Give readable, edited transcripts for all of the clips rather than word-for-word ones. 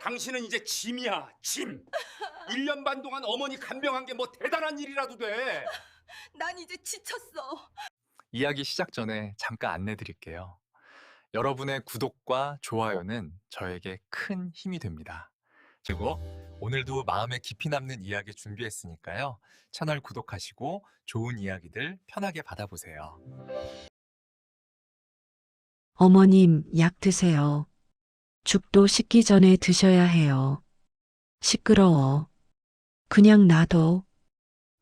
당신은 이제 짐이야, 짐. 1년 반 동안 어머니 간병한 게 뭐 대단한 일이라도 돼. 난 이제 지쳤어. 이야기 시작 전에 잠깐 안내 드릴게요. 여러분의 구독과 좋아요는 저에게 큰 힘이 됩니다. 그리고 오늘도 마음에 깊이 남는 이야기 준비했으니까요. 채널 구독하시고 좋은 이야기들 편하게 받아보세요. 어머님, 약 드세요. 죽도 식기 전에 드셔야 해요. 시끄러워. 그냥 놔둬.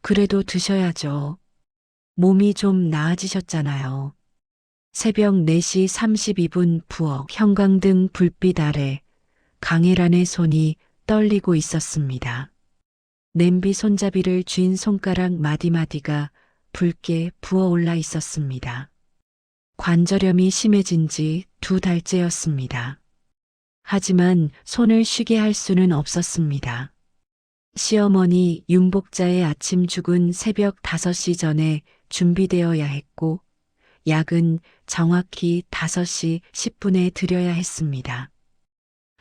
그래도 드셔야죠. 몸이 좀 나아지셨잖아요. 새벽 4시 32분 부엌 형광등 불빛 아래 강혜란의 손이 떨리고 있었습니다. 냄비 손잡이를 쥔 손가락 마디마디가 붉게 부어올라 있었습니다. 관절염이 심해진 지 2달째였습니다. 하지만 손을 쉬게 할 수는 없었습니다. 시어머니 윤복자의 아침 죽은 새벽 5시 전에 준비되어야 했고, 약은 정확히 5시 10분에 드려야 했습니다.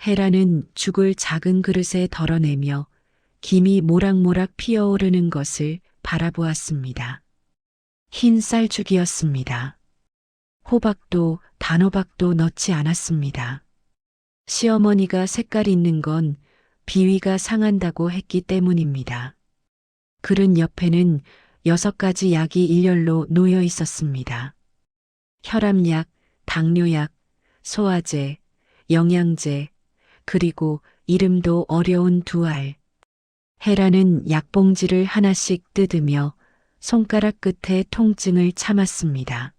헤라는 죽을 작은 그릇에 덜어내며 김이 모락모락 피어오르는 것을 바라보았습니다. 흰 쌀죽이었습니다. 호박도 단호박도 넣지 않았습니다. 시어머니가 색깔 있는 건 비위가 상한다고 했기 때문입니다. 그릇 옆에는 6가지 약이 일렬로 놓여 있었습니다. 혈압약, 당뇨약, 소화제, 영양제, 그리고 이름도 어려운 2알. 헤라는 약봉지를 하나씩 뜯으며 손가락 끝에 통증을 참았습니다.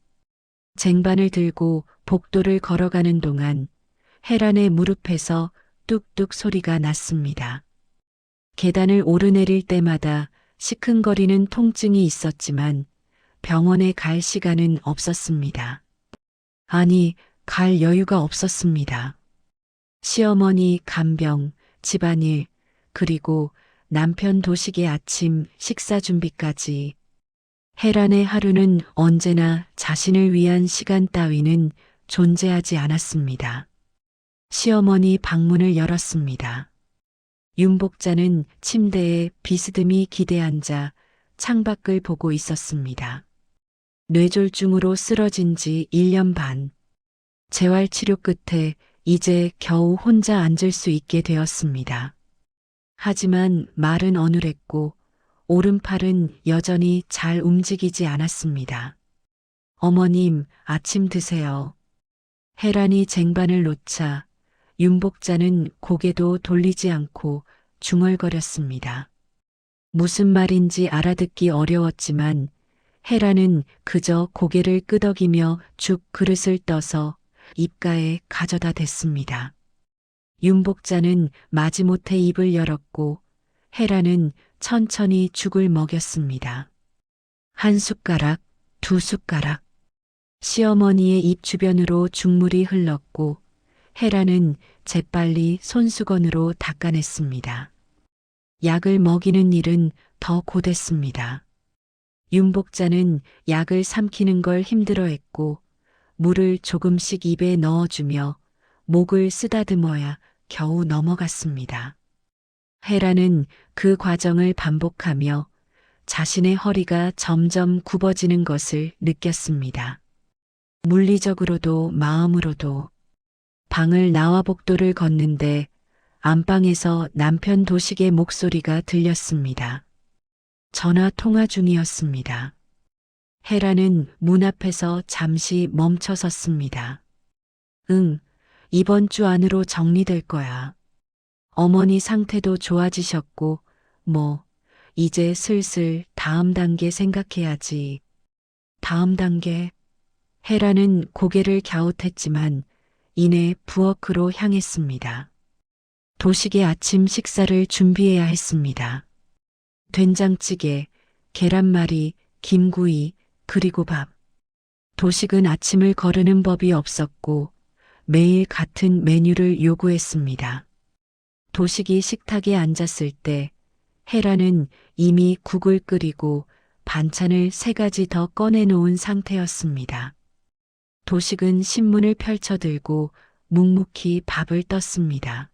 쟁반을 들고 복도를 걸어가는 동안 헤란의 무릎에서 뚝뚝 소리가 났습니다. 계단을 오르내릴 때마다 시큰거리는 통증이 있었지만 병원에 갈 시간은 없었습니다. 아니, 갈 여유가 없었습니다. 시어머니 간병, 집안일, 그리고 남편 도식의 아침 식사 준비까지 헤란의 하루는 언제나 자신을 위한 시간 따위는 존재하지 않았습니다. 시어머니 방문을 열었습니다. 윤복자는 침대에 비스듬히 기대앉아 창밖을 보고 있었습니다. 뇌졸중으로 쓰러진 지 1년 반. 재활치료 끝에 이제 겨우 혼자 앉을 수 있게 되었습니다. 하지만 말은 어눌했고 오른팔은 여전히 잘 움직이지 않았습니다. 어머님, 아침 드세요. 헤란이 쟁반을 놓자 윤복자는 고개도 돌리지 않고 중얼거렸습니다. 무슨 말인지 알아듣기 어려웠지만 헤란은 그저 고개를 끄덕이며 죽 그릇을 떠서 입가에 가져다 댔습니다. 윤복자는 마지못해 입을 열었고 헤란은 천천히 죽을 먹였습니다. 1숟가락, 2숟가락. 시어머니의 입 주변으로 죽물이 흘렀고 헤라는 재빨리 손수건으로 닦아냈습니다. 약을 먹이는 일은 더 고됐습니다. 윤복자는 약을 삼키는 걸 힘들어했고 물을 조금씩 입에 넣어주며 목을 쓰다듬어야 겨우 넘어갔습니다. 헤라는 그 과정을 반복하며 자신의 허리가 점점 굽어지는 것을 느꼈습니다. 물리적으로도 마음으로도. 방을 나와 복도를 걷는데 안방에서 남편 도식의 목소리가 들렸습니다. 전화 통화 중이었습니다. 헤라는 문 앞에서 잠시 멈춰 섰습니다. 응, 이번 주 안으로 정리될 거야. 어머니 상태도 좋아지셨고, 이제 슬슬 다음 단계 생각해야지. 다음 단계. 헤라는 고개를 갸웃했지만 이내 부엌으로 향했습니다. 도식의 아침 식사를 준비해야 했습니다. 된장찌개, 계란말이, 김구이, 그리고 밥. 도식은 아침을 거르는 법이 없었고 매일 같은 메뉴를 요구했습니다. 도식이 식탁에 앉았을 때 헤라는 이미 국을 끓이고 반찬을 3가지 더 꺼내놓은 상태였습니다. 도식은 신문을 펼쳐들고 묵묵히 밥을 떴습니다.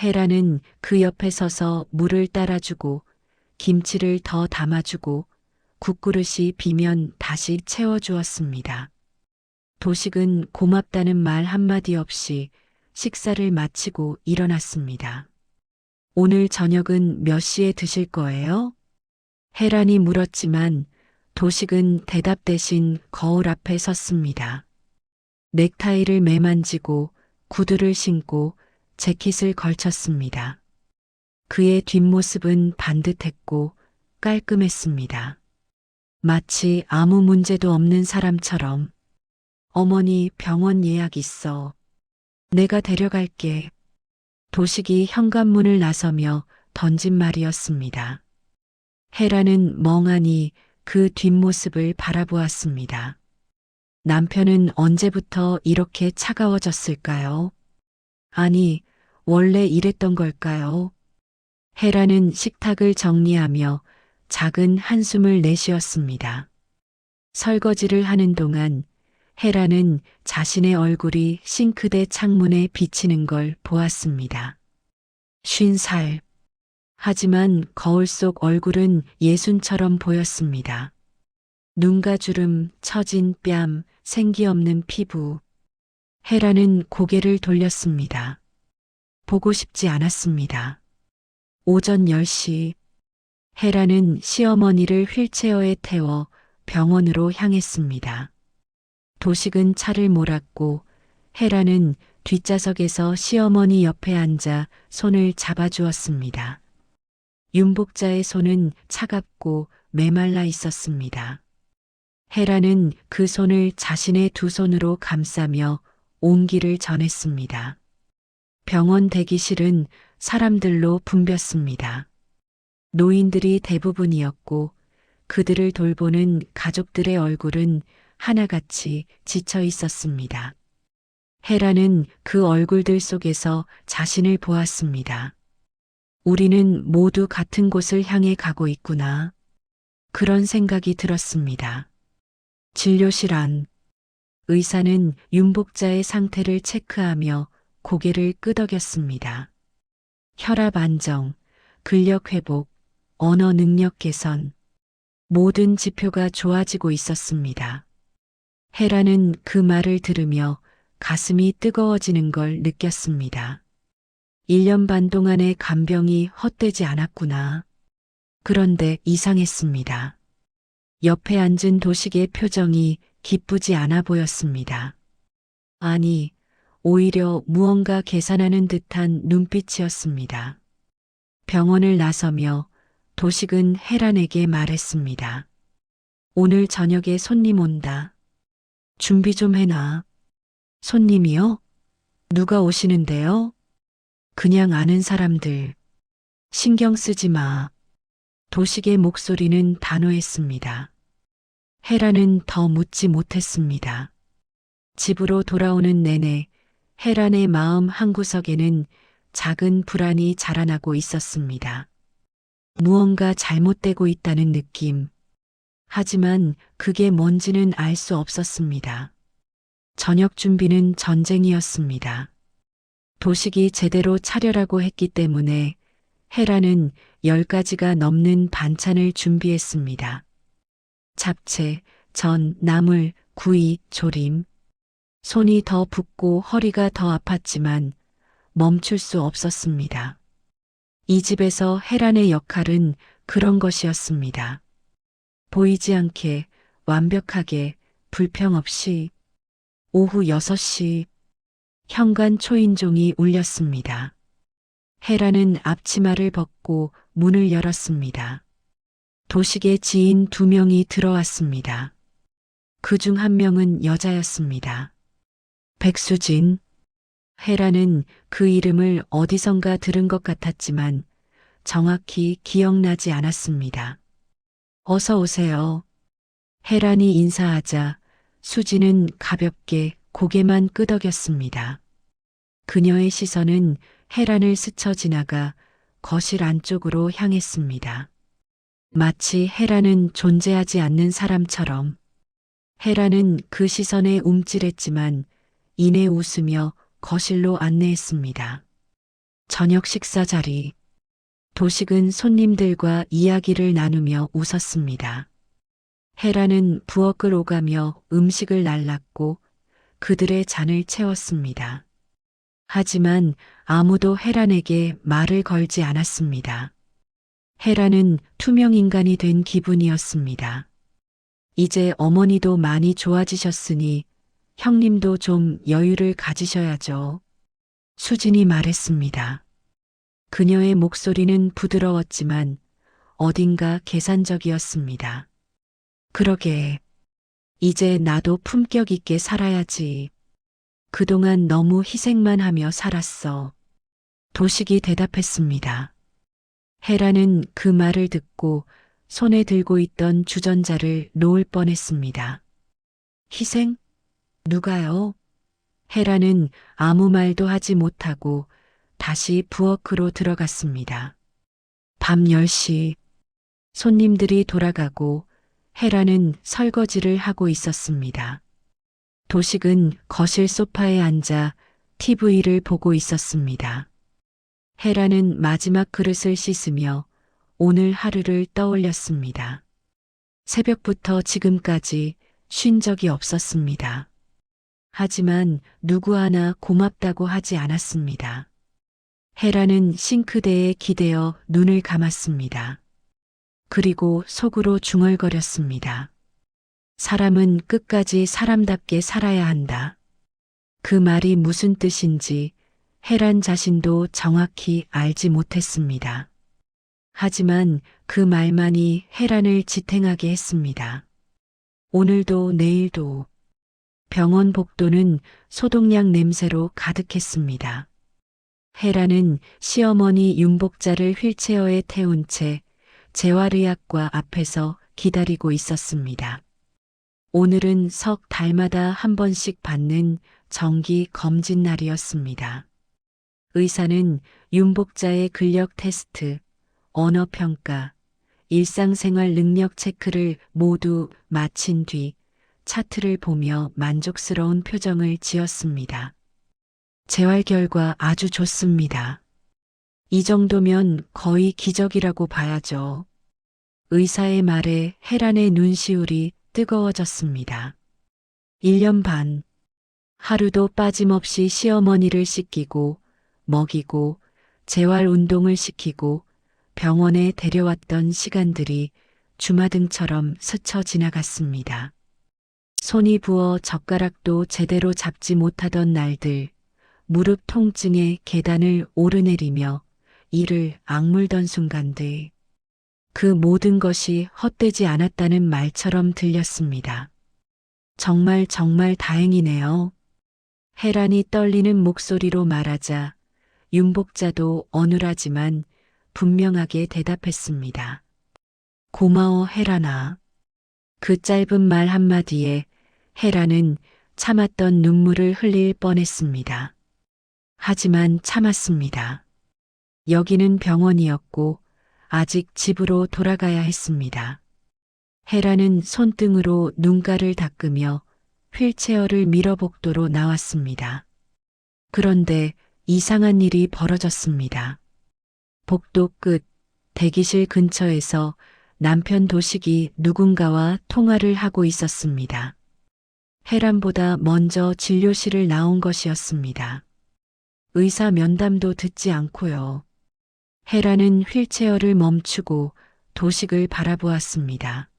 헤라는 그 옆에 서서 물을 따라주고 김치를 더 담아주고 국그릇이 비면 다시 채워주었습니다. 도식은 고맙다는 말 한마디 없이 식사를 마치고 일어났습니다. 오늘 저녁은 몇 시에 드실 거예요? 헤란이 물었지만 도식은 대답 대신 거울 앞에 섰습니다. 넥타이를 매만지고 구두를 신고 재킷을 걸쳤습니다. 그의 뒷모습은 반듯했고 깔끔했습니다. 마치 아무 문제도 없는 사람처럼 어머니 병원 예약 있어. 내가 데려갈게. 도식이 현관문을 나서며 던진 말이었습니다. 헤라는 멍하니 그 뒷모습을 바라보았습니다. 남편은 언제부터 이렇게 차가워졌을까요? 아니, 원래 이랬던 걸까요? 헤라는 식탁을 정리하며 작은 한숨을 내쉬었습니다. 설거지를 하는 동안 헤라는 자신의 얼굴이 싱크대 창문에 비치는 걸 보았습니다. 50살. 하지만 거울 속 얼굴은 예순처럼 보였습니다. 눈가 주름, 처진 뺨, 생기 없는 피부. 헤라는 고개를 돌렸습니다. 보고 싶지 않았습니다. 오전 10시. 헤라는 시어머니를 휠체어에 태워 병원으로 향했습니다. 도식은 차를 몰았고 헤라는 뒷좌석에서 시어머니 옆에 앉아 손을 잡아주었습니다. 윤복자의 손은 차갑고 메말라 있었습니다. 헤라는 그 손을 자신의 두 손으로 감싸며 온기를 전했습니다. 병원 대기실은 사람들로 붐볐습니다. 노인들이 대부분이었고 그들을 돌보는 가족들의 얼굴은 하나같이 지쳐 있었습니다. 헤라는 그 얼굴들 속에서 자신을 보았습니다. 우리는 모두 같은 곳을 향해 가고 있구나. 그런 생각이 들었습니다. 진료실 안. 의사는 윤복자의 상태를 체크하며 고개를 끄덕였습니다. 혈압 안정, 근력 회복, 언어 능력 개선. 모든 지표가 좋아지고 있었습니다. 헤라는 그 말을 들으며 가슴이 뜨거워지는 걸 느꼈습니다. 1년 반 동안의 간병이 헛되지 않았구나. 그런데 이상했습니다. 옆에 앉은 도식의 표정이 기쁘지 않아 보였습니다. 아니, 오히려 무언가 계산하는 듯한 눈빛이었습니다. 병원을 나서며 도식은 헤란에게 말했습니다. 오늘 저녁에 손님 온다. 준비 좀 해놔. 손님이요? 누가 오시는데요? 그냥 아는 사람들. 신경 쓰지 마. 도식의 목소리는 단호했습니다. 헤라는 더 묻지 못했습니다. 집으로 돌아오는 내내 헤란의 마음 한구석에는 작은 불안이 자라나고 있었습니다. 무언가 잘못되고 있다는 느낌. 하지만 그게 뭔지는 알 수 없었습니다. 저녁 준비는 전쟁이었습니다. 도식이 제대로 차려라고 했기 때문에 헤라는 10가지가 넘는 반찬을 준비했습니다. 잡채, 전, 나물, 구이, 조림. 손이 더 붓고 허리가 더 아팠지만 멈출 수 없었습니다. 이 집에서 헤란의 역할은 그런 것이었습니다. 보이지 않게, 완벽하게, 불평 없이. 오후 6시 현관 초인종이 울렸습니다. 헤라는 앞치마를 벗고 문을 열었습니다. 도식의 지인 2명이 들어왔습니다. 그중 한 명은 여자였습니다. 백수진. 헤라는 그 이름을 어디선가 들은 것 같았지만 정확히 기억나지 않았습니다. 어서 오세요. 헤란이 인사하자 수진은 가볍게 고개만 끄덕였습니다. 그녀의 시선은 헤란을 스쳐 지나가 거실 안쪽으로 향했습니다. 마치 헤란은 존재하지 않는 사람처럼. 헤란은 그 시선에 움찔했지만 이내 웃으며 거실로 안내했습니다. 저녁 식사 자리. 도식은 손님들과 이야기를 나누며 웃었습니다. 헤라는 부엌을 오가며 음식을 날랐고 그들의 잔을 채웠습니다. 하지만 아무도 헤란에게 말을 걸지 않았습니다. 헤라는 투명 인간이 된 기분이었습니다. 이제 어머니도 많이 좋아지셨으니 형님도 좀 여유를 가지셔야죠. 수진이 말했습니다. 그녀의 목소리는 부드러웠지만 어딘가 계산적이었습니다. 그러게. 이제 나도 품격 있게 살아야지. 그동안 너무 희생만 하며 살았어. 도식이 대답했습니다. 헤라는 그 말을 듣고 손에 들고 있던 주전자를 놓을 뻔했습니다. 희생? 누가요? 헤라는 아무 말도 하지 못하고 다시 부엌으로 들어갔습니다. 밤 10시 손님들이 돌아가고 헤라는 설거지를 하고 있었습니다. 도식은 거실 소파에 앉아 TV를 보고 있었습니다. 헤라는 마지막 그릇을 씻으며 오늘 하루를 떠올렸습니다. 새벽부터 지금까지 쉰 적이 없었습니다. 하지만 누구 하나 고맙다고 하지 않았습니다. 헤라는 싱크대에 기대어 눈을 감았습니다. 그리고 속으로 중얼거렸습니다. 사람은 끝까지 사람답게 살아야 한다. 그 말이 무슨 뜻인지 헤란 자신도 정확히 알지 못했습니다. 하지만 그 말만이 헤란을 지탱하게 했습니다. 오늘도 내일도 병원 복도는 소독약 냄새로 가득했습니다. 헤라는 시어머니 윤복자를 휠체어에 태운 채 재활의학과 앞에서 기다리고 있었습니다. 오늘은 석 달마다 한 번씩 받는 정기 검진 날이었습니다. 의사는 윤복자의 근력 테스트, 언어 평가, 일상생활 능력 체크를 모두 마친 뒤 차트를 보며 만족스러운 표정을 지었습니다. 재활 결과 아주 좋습니다. 이 정도면 거의 기적이라고 봐야죠. 의사의 말에 헤란의 눈시울이 뜨거워졌습니다. 1년 반. 하루도 빠짐없이 시어머니를 씻기고 먹이고 재활 운동을 시키고 병원에 데려왔던 시간들이 주마등처럼 스쳐 지나갔습니다. 손이 부어 젓가락도 제대로 잡지 못하던 날들, 무릎 통증에 계단을 오르내리며 이를 악물던 순간들. 그 모든 것이 헛되지 않았다는 말처럼 들렸습니다. 정말 다행이네요. 헤란이 떨리는 목소리로 말하자 윤복자도 어눌하지만 분명하게 대답했습니다. 고마워 헤란아. 그 짧은 말 한마디에 헤란은 참았던 눈물을 흘릴 뻔했습니다. 하지만 참았습니다. 여기는 병원이었고 아직 집으로 돌아가야 했습니다. 헤라는 손등으로 눈가를 닦으며 휠체어를 밀어 복도로 나왔습니다. 그런데 이상한 일이 벌어졌습니다. 복도 끝 대기실 근처에서 남편 도식이 누군가와 통화를 하고 있었습니다. 헤란보다 먼저 진료실을 나온 것이었습니다. 의사 면담도 듣지 않고요. 헤라는 휠체어를 멈추고 도식을 바라보았습니다.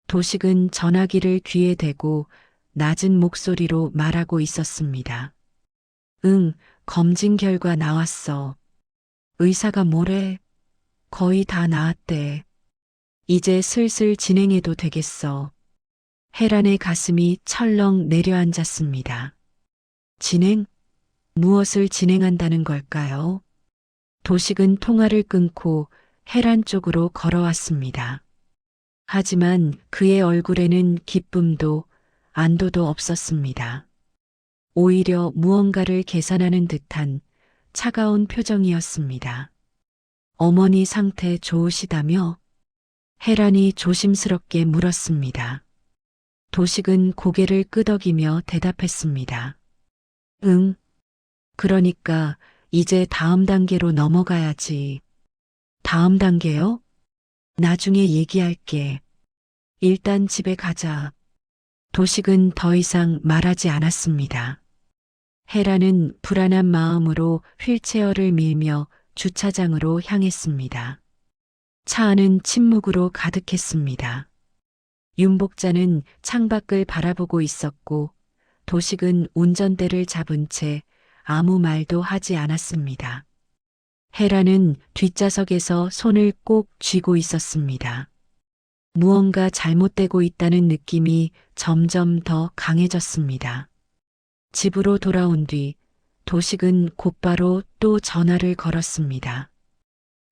도식은 전화기를 귀에 대고 낮은 목소리로 말하고 있었습니다. 응, 검진 결과 나왔어. 의사가 뭐래? 거의 다 나았대. 이제 슬슬 진행해도 되겠어. 헤란의 가슴이 철렁 내려앉았습니다. 진행? 무엇을 진행한다는 걸까요? 도식은 통화를 끊고 헤란 쪽으로 걸어왔습니다. 하지만 그의 얼굴에는 기쁨도 안도도 없었습니다. 오히려 무언가를 계산하는 듯한 차가운 표정이었습니다. 어머니 상태 좋으시다며? 헤란이 조심스럽게 물었습니다. 도식은 고개를 끄덕이며 대답했습니다. 응. 그러니까 이제 다음 단계로 넘어가야지. 다음 단계요? 나중에 얘기할게. 일단 집에 가자. 도식은 더 이상 말하지 않았습니다. 헤라는 불안한 마음으로 휠체어를 밀며 주차장으로 향했습니다. 차 안은 침묵으로 가득했습니다. 윤복자는 창밖을 바라보고 있었고 도식은 운전대를 잡은 채 아무 말도 하지 않았습니다. 헤라는 뒷좌석에서 손을 꼭 쥐고 있었습니다. 무언가 잘못되고 있다는 느낌이 점점 더 강해졌습니다. 집으로 돌아온 뒤 도식은 곧바로 또 전화를 걸었습니다.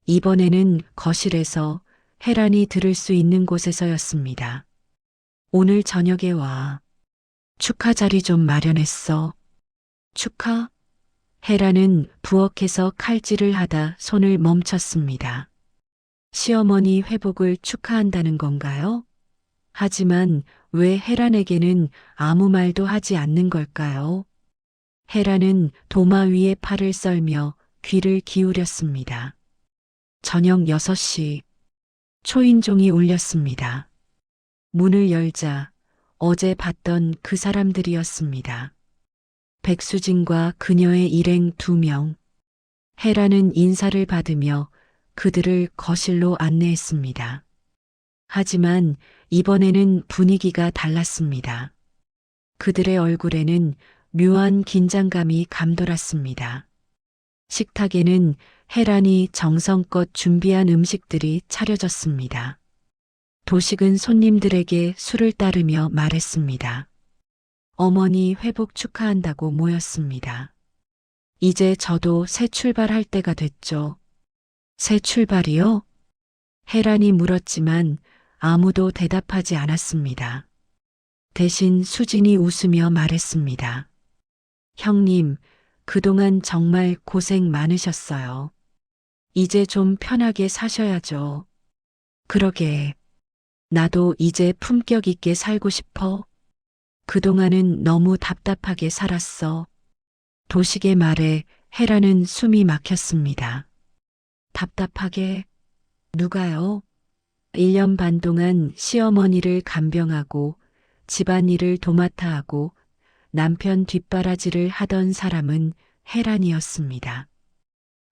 이번에는 거실에서 헤란이 들을 수 있는 곳에서였습니다. 오늘 저녁에 와. 축하 자리 좀 마련했어. 축하? 헤라는 부엌에서 칼질을 하다 손을 멈췄습니다. 시어머니 회복을 축하한다는 건가요? 하지만 왜 헤란에게는 아무 말도 하지 않는 걸까요? 헤란은 도마 위에 팔을 썰며 귀를 기울였습니다. 저녁 6시 초인종이 울렸습니다. 문을 열자 어제 봤던 그 사람들이었습니다. 백수진과 그녀의 일행 2명. 헤라는 인사를 받으며 그들을 거실로 안내했습니다. 하지만 이번에는 분위기가 달랐습니다. 그들의 얼굴에는 묘한 긴장감이 감돌았습니다. 식탁에는 헤란이 정성껏 준비한 음식들이 차려졌습니다. 도식은 손님들에게 술을 따르며 말했습니다. 어머니 회복 축하한다고 모였습니다. 이제 저도 새 출발할 때가 됐죠. 새 출발이요? 헤란이 물었지만 아무도 대답하지 않았습니다. 대신 수진이 웃으며 말했습니다. 형님, 그동안 정말 고생 많으셨어요. 이제 좀 편하게 사셔야죠. 그러게. 나도 이제 품격 있게 살고 싶어. 그동안은 너무 답답하게 살았어. 도식의 말에 헤라는 숨이 막혔습니다. 답답하게? 누가요? 1년 반 동안 시어머니를 간병하고 집안일을 도맡아 하고 남편 뒷바라지를 하던 사람은 헤란이었습니다.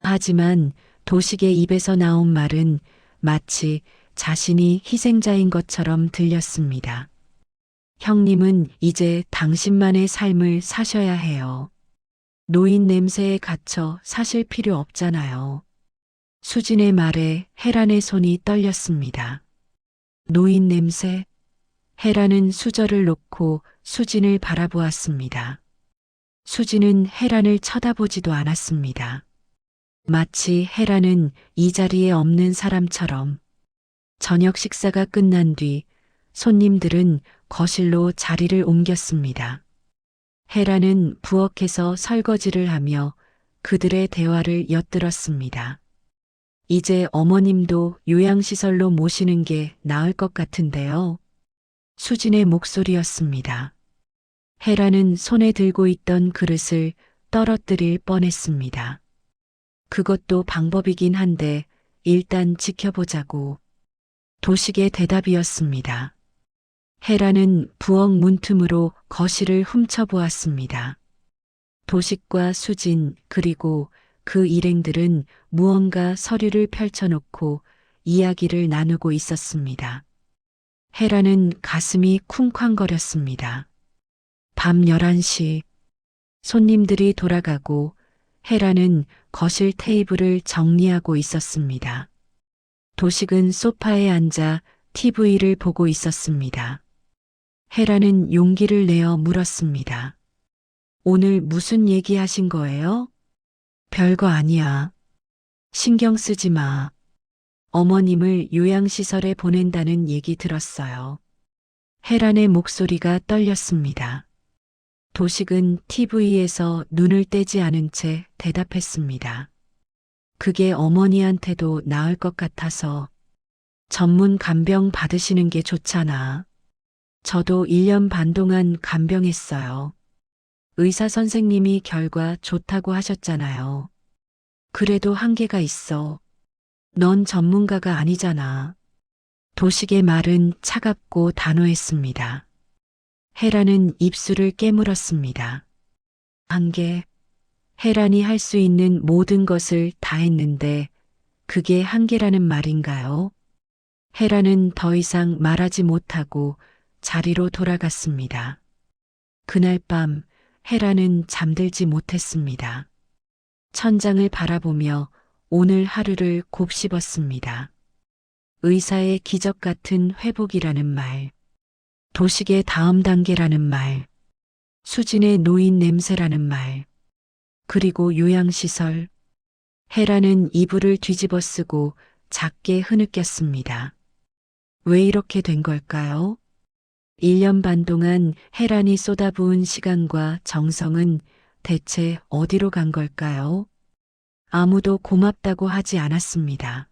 하지만 도식의 입에서 나온 말은 마치 자신이 희생자인 것처럼 들렸습니다. 형님은 이제 당신만의 삶을 사셔야 해요. 노인 냄새에 갇혀 사실 필요 없잖아요. 수진의 말에 헤란의 손이 떨렸습니다. 노인 냄새? 헤란은 수저를 놓고 수진을 바라보았습니다. 수진은 헤란을 쳐다보지도 않았습니다. 마치 헤란은 이 자리에 없는 사람처럼. 저녁 식사가 끝난 뒤 손님들은 거실로 자리를 옮겼습니다. 헤란은 부엌에서 설거지를 하며 그들의 대화를 엿들었습니다. 이제 어머님도 요양시설로 모시는 게 나을 것 같은데요. 수진의 목소리였습니다. 헤라는 손에 들고 있던 그릇을 떨어뜨릴 뻔했습니다. 그것도 방법이긴 한데 일단 지켜보자고. 도식의 대답이었습니다. 헤라는 부엌 문틈으로 거실을 훔쳐보았습니다. 도식과 수진 그리고 그 일행들은 무언가 서류를 펼쳐놓고 이야기를 나누고 있었습니다. 헤라는 가슴이 쿵쾅거렸습니다. 밤 11시 손님들이 돌아가고 헤라는 거실 테이블을 정리하고 있었습니다. 도식은 소파에 앉아 TV를 보고 있었습니다. 헤라는 용기를 내어 물었습니다. 오늘 무슨 얘기 하신 거예요? 별거 아니야. 신경 쓰지 마. 어머님을 요양시설에 보낸다는 얘기 들었어요. 헤란의 목소리가 떨렸습니다. 도식은 TV에서 눈을 떼지 않은 채 대답했습니다. 그게 어머니한테도 나을 것 같아서. 전문 간병 받으시는 게 좋잖아. 저도 1년 반 동안 간병했어요. 의사 선생님이 결과 좋다고 하셨잖아요. 그래도 한계가 있어. 넌 전문가가 아니잖아. 도식의 말은 차갑고 단호했습니다. 헤라는 입술을 깨물었습니다. 한계. 헤란이 할 수 있는 모든 것을 다 했는데 그게 한계라는 말인가요? 헤라는 더 이상 말하지 못하고 자리로 돌아갔습니다. 그날 밤 헤라는 잠들지 못했습니다. 천장을 바라보며 오늘 하루를 곱씹었습니다. 의사의 기적 같은 회복이라는 말, 도식의 다음 단계라는 말, 수진의 노인 냄새라는 말, 그리고 요양시설. 헤라는 이불을 뒤집어 쓰고 작게 흐느꼈습니다. 왜 이렇게 된 걸까요? 1년 반 동안 헤란이 쏟아부은 시간과 정성은 대체 어디로 간 걸까요? 아무도 고맙다고 하지 않았습니다.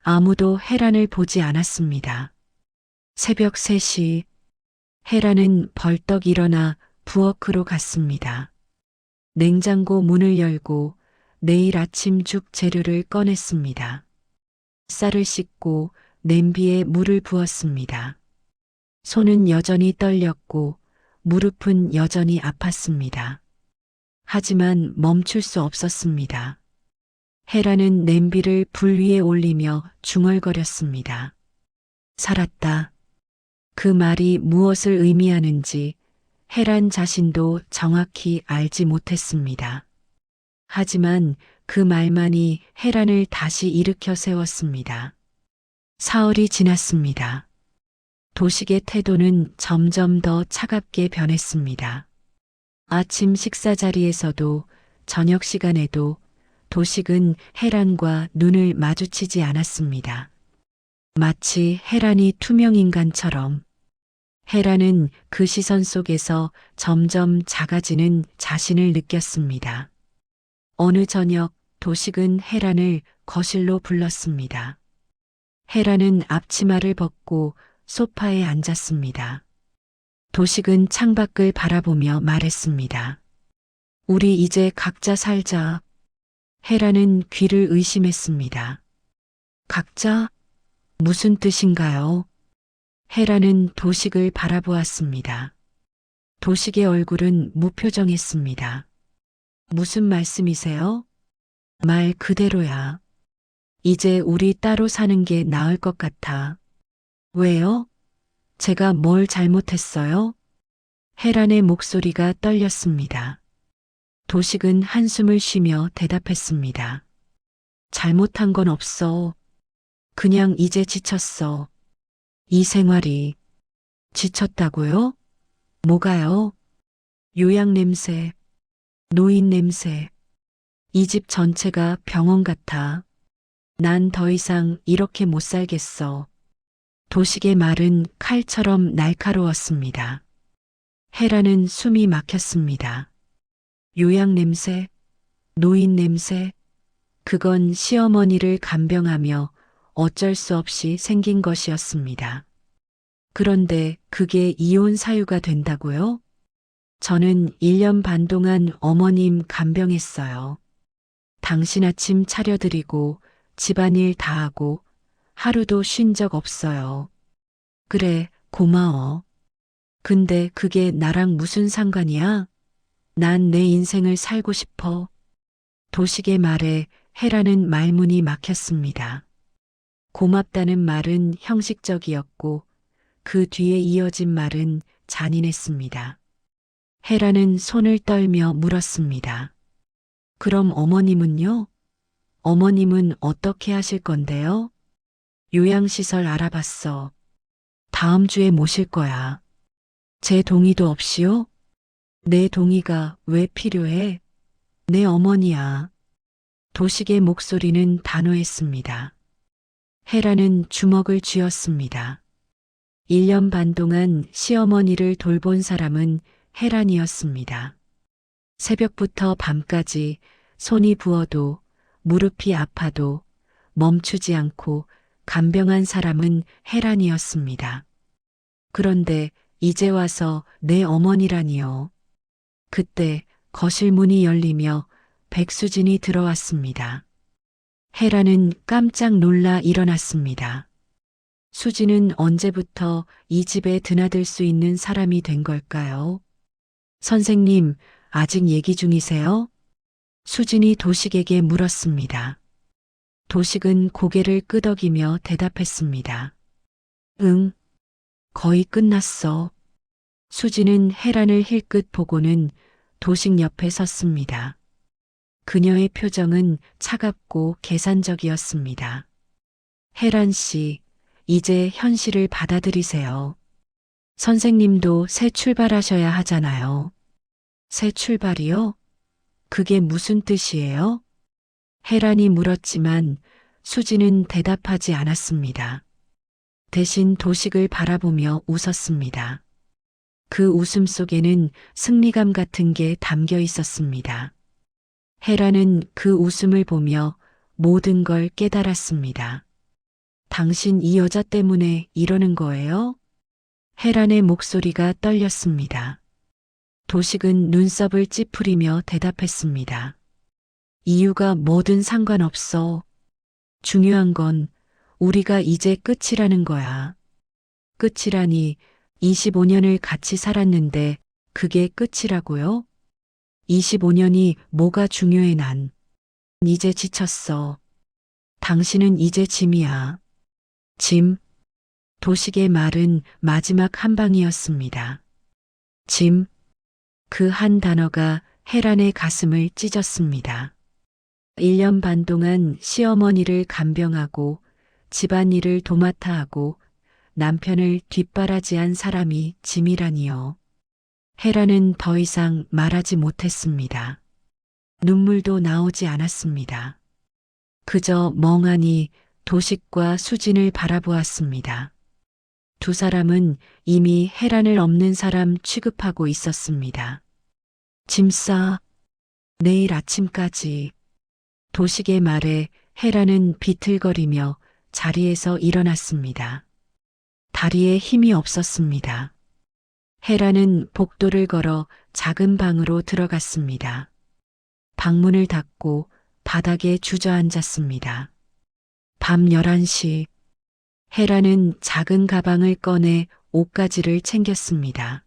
아무도 헤란을 보지 않았습니다. 새벽 3시, 헤란은 벌떡 일어나 부엌으로 갔습니다. 냉장고 문을 열고 내일 아침 죽 재료를 꺼냈습니다. 쌀을 씻고 냄비에 물을 부었습니다. 손은 여전히 떨렸고 무릎은 여전히 아팠습니다. 하지만 멈출 수 없었습니다. 헤라는 냄비를 불 위에 올리며 중얼거렸습니다. 살았다. 그 말이 무엇을 의미하는지 헤란 자신도 정확히 알지 못했습니다. 하지만 그 말만이 헤란을 다시 일으켜 세웠습니다. 사흘이 지났습니다. 도식의 태도는 점점 더 차갑게 변했습니다. 아침 식사 자리에서도 저녁 시간에도 도식은 헤란과 눈을 마주치지 않았습니다. 마치 헤란이 투명인간처럼. 헤란은 그 시선 속에서 점점 작아지는 자신을 느꼈습니다. 어느 저녁 도식은 헤란을 거실로 불렀습니다. 헤란은 앞치마를 벗고 소파에 앉았습니다. 도식은 창밖을 바라보며 말했습니다. 우리 이제 각자 살자. 헤란은 귀를 의심했습니다. 각자? 무슨 뜻인가요? 헤란은 도식을 바라보았습니다. 도식의 얼굴은 무표정했습니다. 무슨 말씀이세요? 말 그대로야. 이제 우리 따로 사는 게 나을 것 같아. 왜요? 제가 뭘 잘못했어요? 헤란의 목소리가 떨렸습니다. 도식은 한숨을 쉬며 대답했습니다. 잘못한 건 없어. 그냥 이제 지쳤어. 이 생활이. 지쳤다고요? 뭐가요? 요양 냄새, 노인 냄새. 이 집 전체가 병원 같아. 난 더 이상 이렇게 못 살겠어. 도식의 말은 칼처럼 날카로웠습니다. 헤라는 숨이 막혔습니다. 요양 냄새, 노인 냄새, 그건 시어머니를 간병하며 어쩔 수 없이 생긴 것이었습니다. 그런데 그게 이혼 사유가 된다고요? 저는 1년 반 동안 어머님 간병했어요. 당신 아침 차려드리고 집안일 다 하고 하루도 쉰 적 없어요. 그래, 고마워. 근데 그게 나랑 무슨 상관이야? 난 내 인생을 살고 싶어. 도식의 말에 헤라는 말문이 막혔습니다. 고맙다는 말은 형식적이었고 그 뒤에 이어진 말은 잔인했습니다. 헤라는 손을 떨며 물었습니다. 그럼 어머님은요? 어머님은 어떻게 하실 건데요? 요양시설 알아봤어. 다음 주에 모실 거야. 제 동의도 없이요? 내 동의가 왜 필요해? 내 어머니야. 도식의 목소리는 단호했습니다. 헤라는 주먹을 쥐었습니다. 1년 반 동안 시어머니를 돌본 사람은 헤란이었습니다. 새벽부터 밤까지 손이 부어도 무릎이 아파도 멈추지 않고 간병한 사람은 헤란이었습니다. 그런데 이제 와서 내 어머니라니요. 그때 거실 문이 열리며 백수진이 들어왔습니다. 헤라는 깜짝 놀라 일어났습니다. 수진은 언제부터 이 집에 드나들 수 있는 사람이 된 걸까요? 선생님, 아직 얘기 중이세요? 수진이 도식에게 물었습니다. 도식은 고개를 끄덕이며 대답했습니다. 응, 거의 끝났어. 수진은 헤란을 힐끗 보고는 도식 옆에 섰습니다. 그녀의 표정은 차갑고 계산적이었습니다. 헤란 씨, 이제 현실을 받아들이세요. 선생님도 새 출발하셔야 하잖아요. 새 출발이요? 그게 무슨 뜻이에요? 헤란이 물었지만 수지는 대답하지 않았습니다. 대신 도식을 바라보며 웃었습니다. 그 웃음 속에는 승리감 같은 게 담겨 있었습니다. 헤라는 그 웃음을 보며 모든 걸 깨달았습니다. 당신 이 여자 때문에 이러는 거예요? 헤란의 목소리가 떨렸습니다. 도식은 눈썹을 찌푸리며 대답했습니다. 이유가 뭐든 상관없어. 중요한 건 우리가 이제 끝이라는 거야. 끝이라니 25년을 같이 살았는데 그게 끝이라고요? 25년이 뭐가 중요해 난. 이제 지쳤어. 당신은 이제 짐이야. 짐. 도식의 말은 마지막 한 방이었습니다. 짐. 그 한 단어가 헤란의 가슴을 찢었습니다. 1년 반 동안 시어머니를 간병하고 집안일을 도맡아 하고 남편을 뒷바라지한 사람이 짐이라니요. 헤라는 더 이상 말하지 못했습니다. 눈물도 나오지 않았습니다. 그저 멍하니 도식과 수진을 바라보았습니다. 두 사람은 이미 헤란을 없는 사람 취급하고 있었습니다. 짐 싸. 내일 아침까지. 도식의 말에 헤라는 비틀거리며 자리에서 일어났습니다. 다리에 힘이 없었습니다. 헤라는 복도를 걸어 작은 방으로 들어갔습니다. 방문을 닫고 바닥에 주저앉았습니다. 밤 11시. 헤라는 작은 가방을 꺼내 옷가지를 챙겼습니다.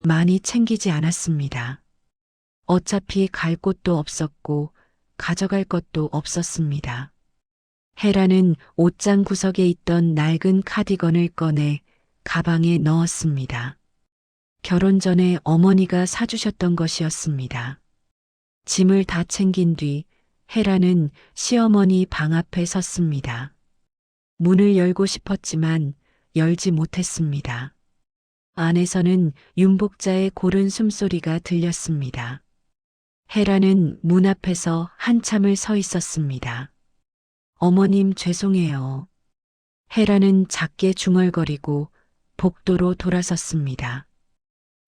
많이 챙기지 않았습니다. 어차피 갈 곳도 없었고 가져갈 것도 없었습니다. 헤라는 옷장 구석에 있던 낡은 카디건을 꺼내 가방에 넣었습니다. 결혼 전에 어머니가 사주셨던 것이었습니다. 짐을 다 챙긴 뒤 헤라는 시어머니 방 앞에 섰습니다. 문을 열고 싶었지만 열지 못했습니다. 안에서는 윤복자의 고른 숨소리가 들렸습니다. 헤라는 문 앞에서 한참을 서 있었습니다. 어머님 죄송해요. 헤라는 작게 중얼거리고 복도로 돌아섰습니다.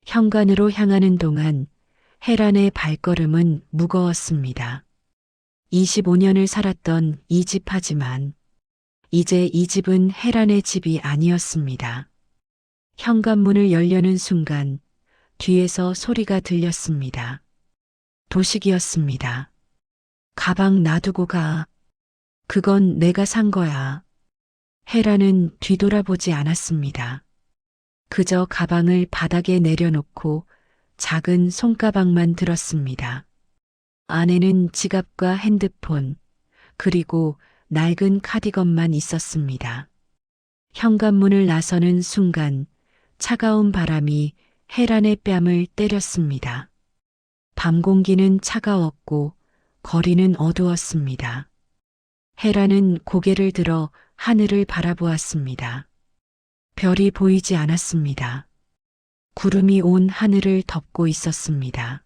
현관으로 향하는 동안 헤란의 발걸음은 무거웠습니다. 25년을 살았던 이 집 하지만 이제 이 집은 헤란의 집이 아니었습니다. 현관문을 열려는 순간 뒤에서 소리가 들렸습니다. 도식이었습니다. 가방 놔두고 가. 그건 내가 산 거야. 헤라는 뒤돌아보지 않았습니다. 그저 가방을 바닥에 내려놓고 작은 손가방만 들었습니다. 안에는 지갑과 핸드폰, 그리고 낡은 카디건만 있었습니다. 현관문을 나서는 순간 차가운 바람이 헤란의 뺨을 때렸습니다. 밤 공기는 차가웠고 거리는 어두웠습니다. 헤란은 고개를 들어 하늘을 바라보았습니다. 별이 보이지 않았습니다. 구름이 온 하늘을 덮고 있었습니다.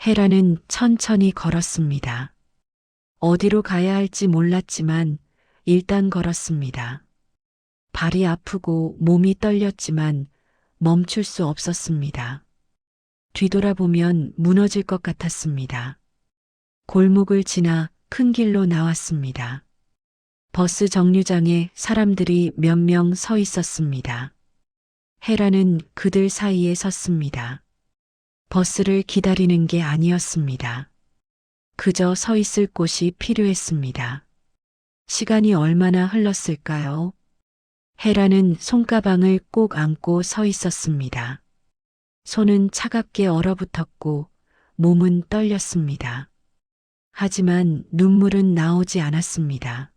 헤란은 천천히 걸었습니다. 어디로 가야 할지 몰랐지만 일단 걸었습니다. 발이 아프고 몸이 떨렸지만 멈출 수 없었습니다. 뒤돌아보면 무너질 것 같았습니다. 골목을 지나 큰 길로 나왔습니다. 버스 정류장에 사람들이 몇 명 서 있었습니다. 헤라는 그들 사이에 섰습니다. 버스를 기다리는 게 아니었습니다. 그저 서 있을 곳이 필요했습니다. 시간이 얼마나 흘렀을까요? 헤라는 손가방을 꼭 안고 서 있었습니다. 손은 차갑게 얼어붙었고 몸은 떨렸습니다. 하지만 눈물은 나오지 않았습니다.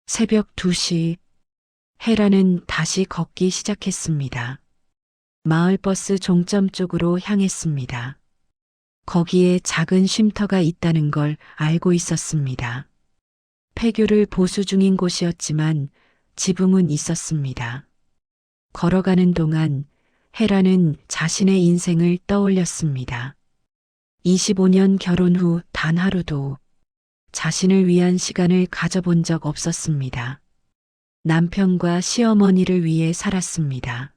새벽 2시, 헤라는 다시 걷기 시작했습니다. 마을버스 종점 쪽으로 향했습니다. 거기에 작은 쉼터가 있다는 걸 알고 있었습니다. 폐교를 보수 중인 곳이었지만 지붕은 있었습니다. 걸어가는 동안 헤라는 자신의 인생을 떠올렸습니다. 25년 결혼 후 단 하루도 자신을 위한 시간을 가져본 적 없었습니다. 남편과 시어머니를 위해 살았습니다.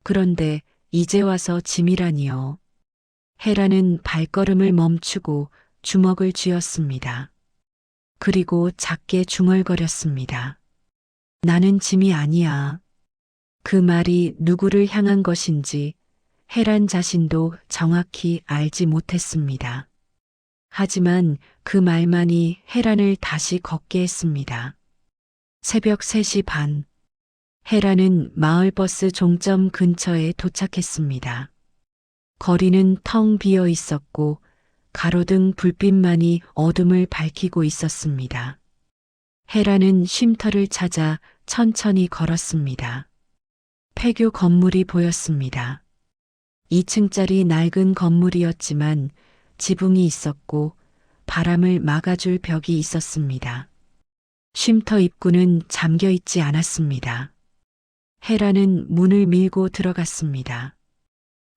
그런데 이제 와서 짐이라니요. 헤라는 발걸음을 멈추고 주먹을 쥐었습니다. 그리고 작게 중얼거렸습니다. 나는 짐이 아니야. 그 말이 누구를 향한 것인지 헤란 자신도 정확히 알지 못했습니다. 하지만 그 말만이 헤란을 다시 걷게 했습니다. 새벽 3시 반, 헤라는 마을버스 종점 근처에 도착했습니다. 거리는 텅 비어 있었고 가로등 불빛만이 어둠을 밝히고 있었습니다. 헤라는 쉼터를 찾아 천천히 걸었습니다. 폐교 건물이 보였습니다. 2층짜리 낡은 건물이었지만 지붕이 있었고 바람을 막아줄 벽이 있었습니다. 쉼터 입구는 잠겨 있지 않았습니다. 헤라는 문을 밀고 들어갔습니다.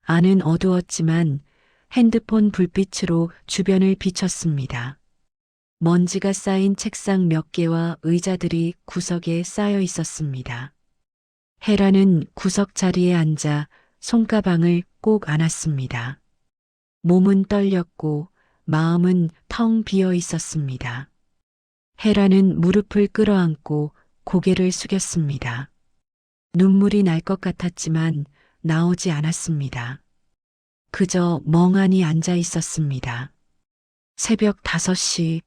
안은 어두웠지만 핸드폰 불빛으로 주변을 비췄습니다. 먼지가 쌓인 책상 몇 개와 의자들이 구석에 쌓여 있었습니다. 헤라는 구석 자리에 앉아 손가방을 꼭 안았습니다. 몸은 떨렸고 마음은 텅 비어 있었습니다. 헤라는 무릎을 끌어안고 고개를 숙였습니다. 눈물이 날 것 같았지만 나오지 않았습니다. 그저 멍하니 앉아 있었습니다. 새벽 5시,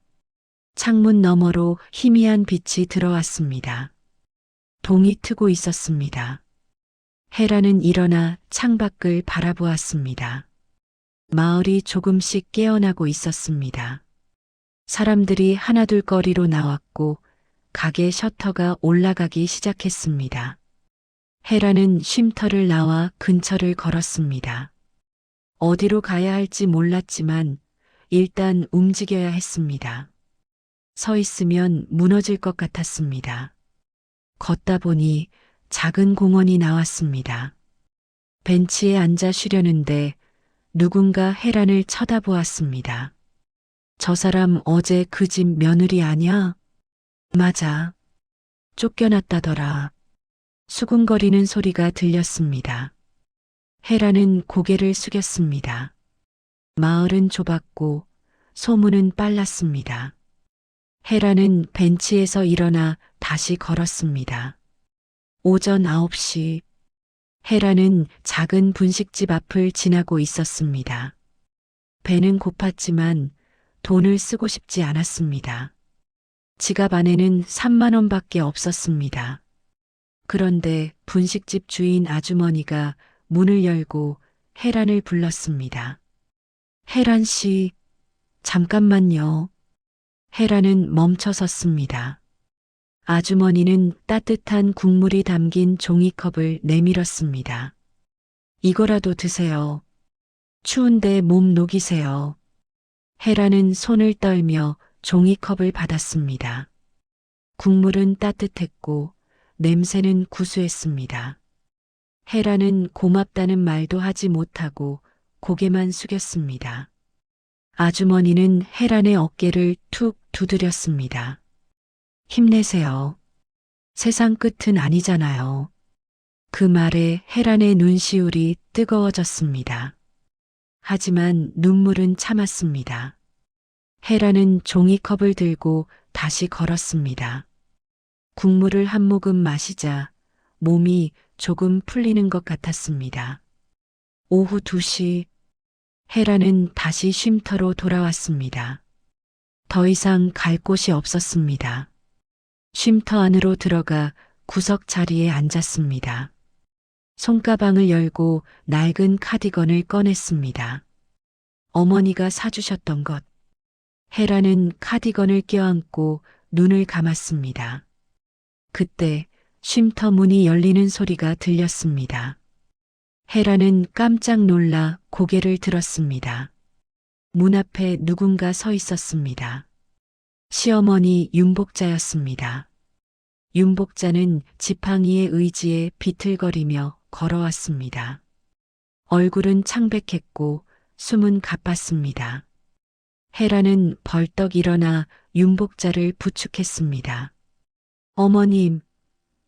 창문 너머로 희미한 빛이 들어왔습니다. 동이 트고 있었습니다. 헤라는 일어나 창밖을 바라보았습니다. 마을이 조금씩 깨어나고 있었습니다. 사람들이 하나둘 거리로 나왔고 가게 셔터가 올라가기 시작했습니다. 헤라는 쉼터를 나와 근처를 걸었습니다. 어디로 가야 할지 몰랐지만 일단 움직여야 했습니다. 서 있으면 무너질 것 같았습니다. 걷다 보니 작은 공원이 나왔습니다. 벤치에 앉아 쉬려는데 누군가 헤란을 쳐다보았습니다. 저 사람 어제 그 집 며느리 아냐? 맞아. 쫓겨났다더라. 수군거리는 소리가 들렸습니다. 헤라는 고개를 숙였습니다. 마을은 좁았고 소문은 빨랐습니다. 헤라는 벤치에서 일어나 다시 걸었습니다. 오전 9시, 헤라는 작은 분식집 앞을 지나고 있었습니다. 배는 고팠지만 돈을 쓰고 싶지 않았습니다. 지갑 안에는 3만 원밖에 없었습니다. 그런데 분식집 주인 아주머니가 문을 열고 헤란을 불렀습니다. 헤란 씨, 잠깐만요. 헤란은 멈춰 섰습니다. 아주머니는 따뜻한 국물이 담긴 종이컵을 내밀었습니다. 이거라도 드세요. 추운데 몸 녹이세요. 헤라는 손을 떨며 종이컵을 받았습니다. 국물은 따뜻했고 냄새는 구수했습니다. 헤라는 고맙다는 말도 하지 못하고 고개만 숙였습니다. 아주머니는 헤란의 어깨를 툭 두드렸습니다. 힘내세요. 세상 끝은 아니잖아요. 그 말에 헤란의 눈시울이 뜨거워졌습니다. 하지만 눈물은 참았습니다. 헤란은 종이컵을 들고 다시 걸었습니다. 국물을 한 모금 마시자 몸이 조금 풀리는 것 같았습니다. 오후 2시, 헤라는 다시 쉼터로 돌아왔습니다. 더 이상 갈 곳이 없었습니다. 쉼터 안으로 들어가 구석 자리에 앉았습니다. 손가방을 열고 낡은 카디건을 꺼냈습니다. 어머니가 사주셨던 것. 헤라는 카디건을 껴안고 눈을 감았습니다. 그때 쉼터 문이 열리는 소리가 들렸습니다. 헤라는 깜짝 놀라 고개를 들었습니다. 문 앞에 누군가 서 있었습니다. 시어머니 윤복자였습니다. 윤복자는 지팡이의 의지에 비틀거리며 걸어왔습니다. 얼굴은 창백했고 숨은 가빴습니다. 헤라는 벌떡 일어나 윤복자를 부축했습니다. 어머님,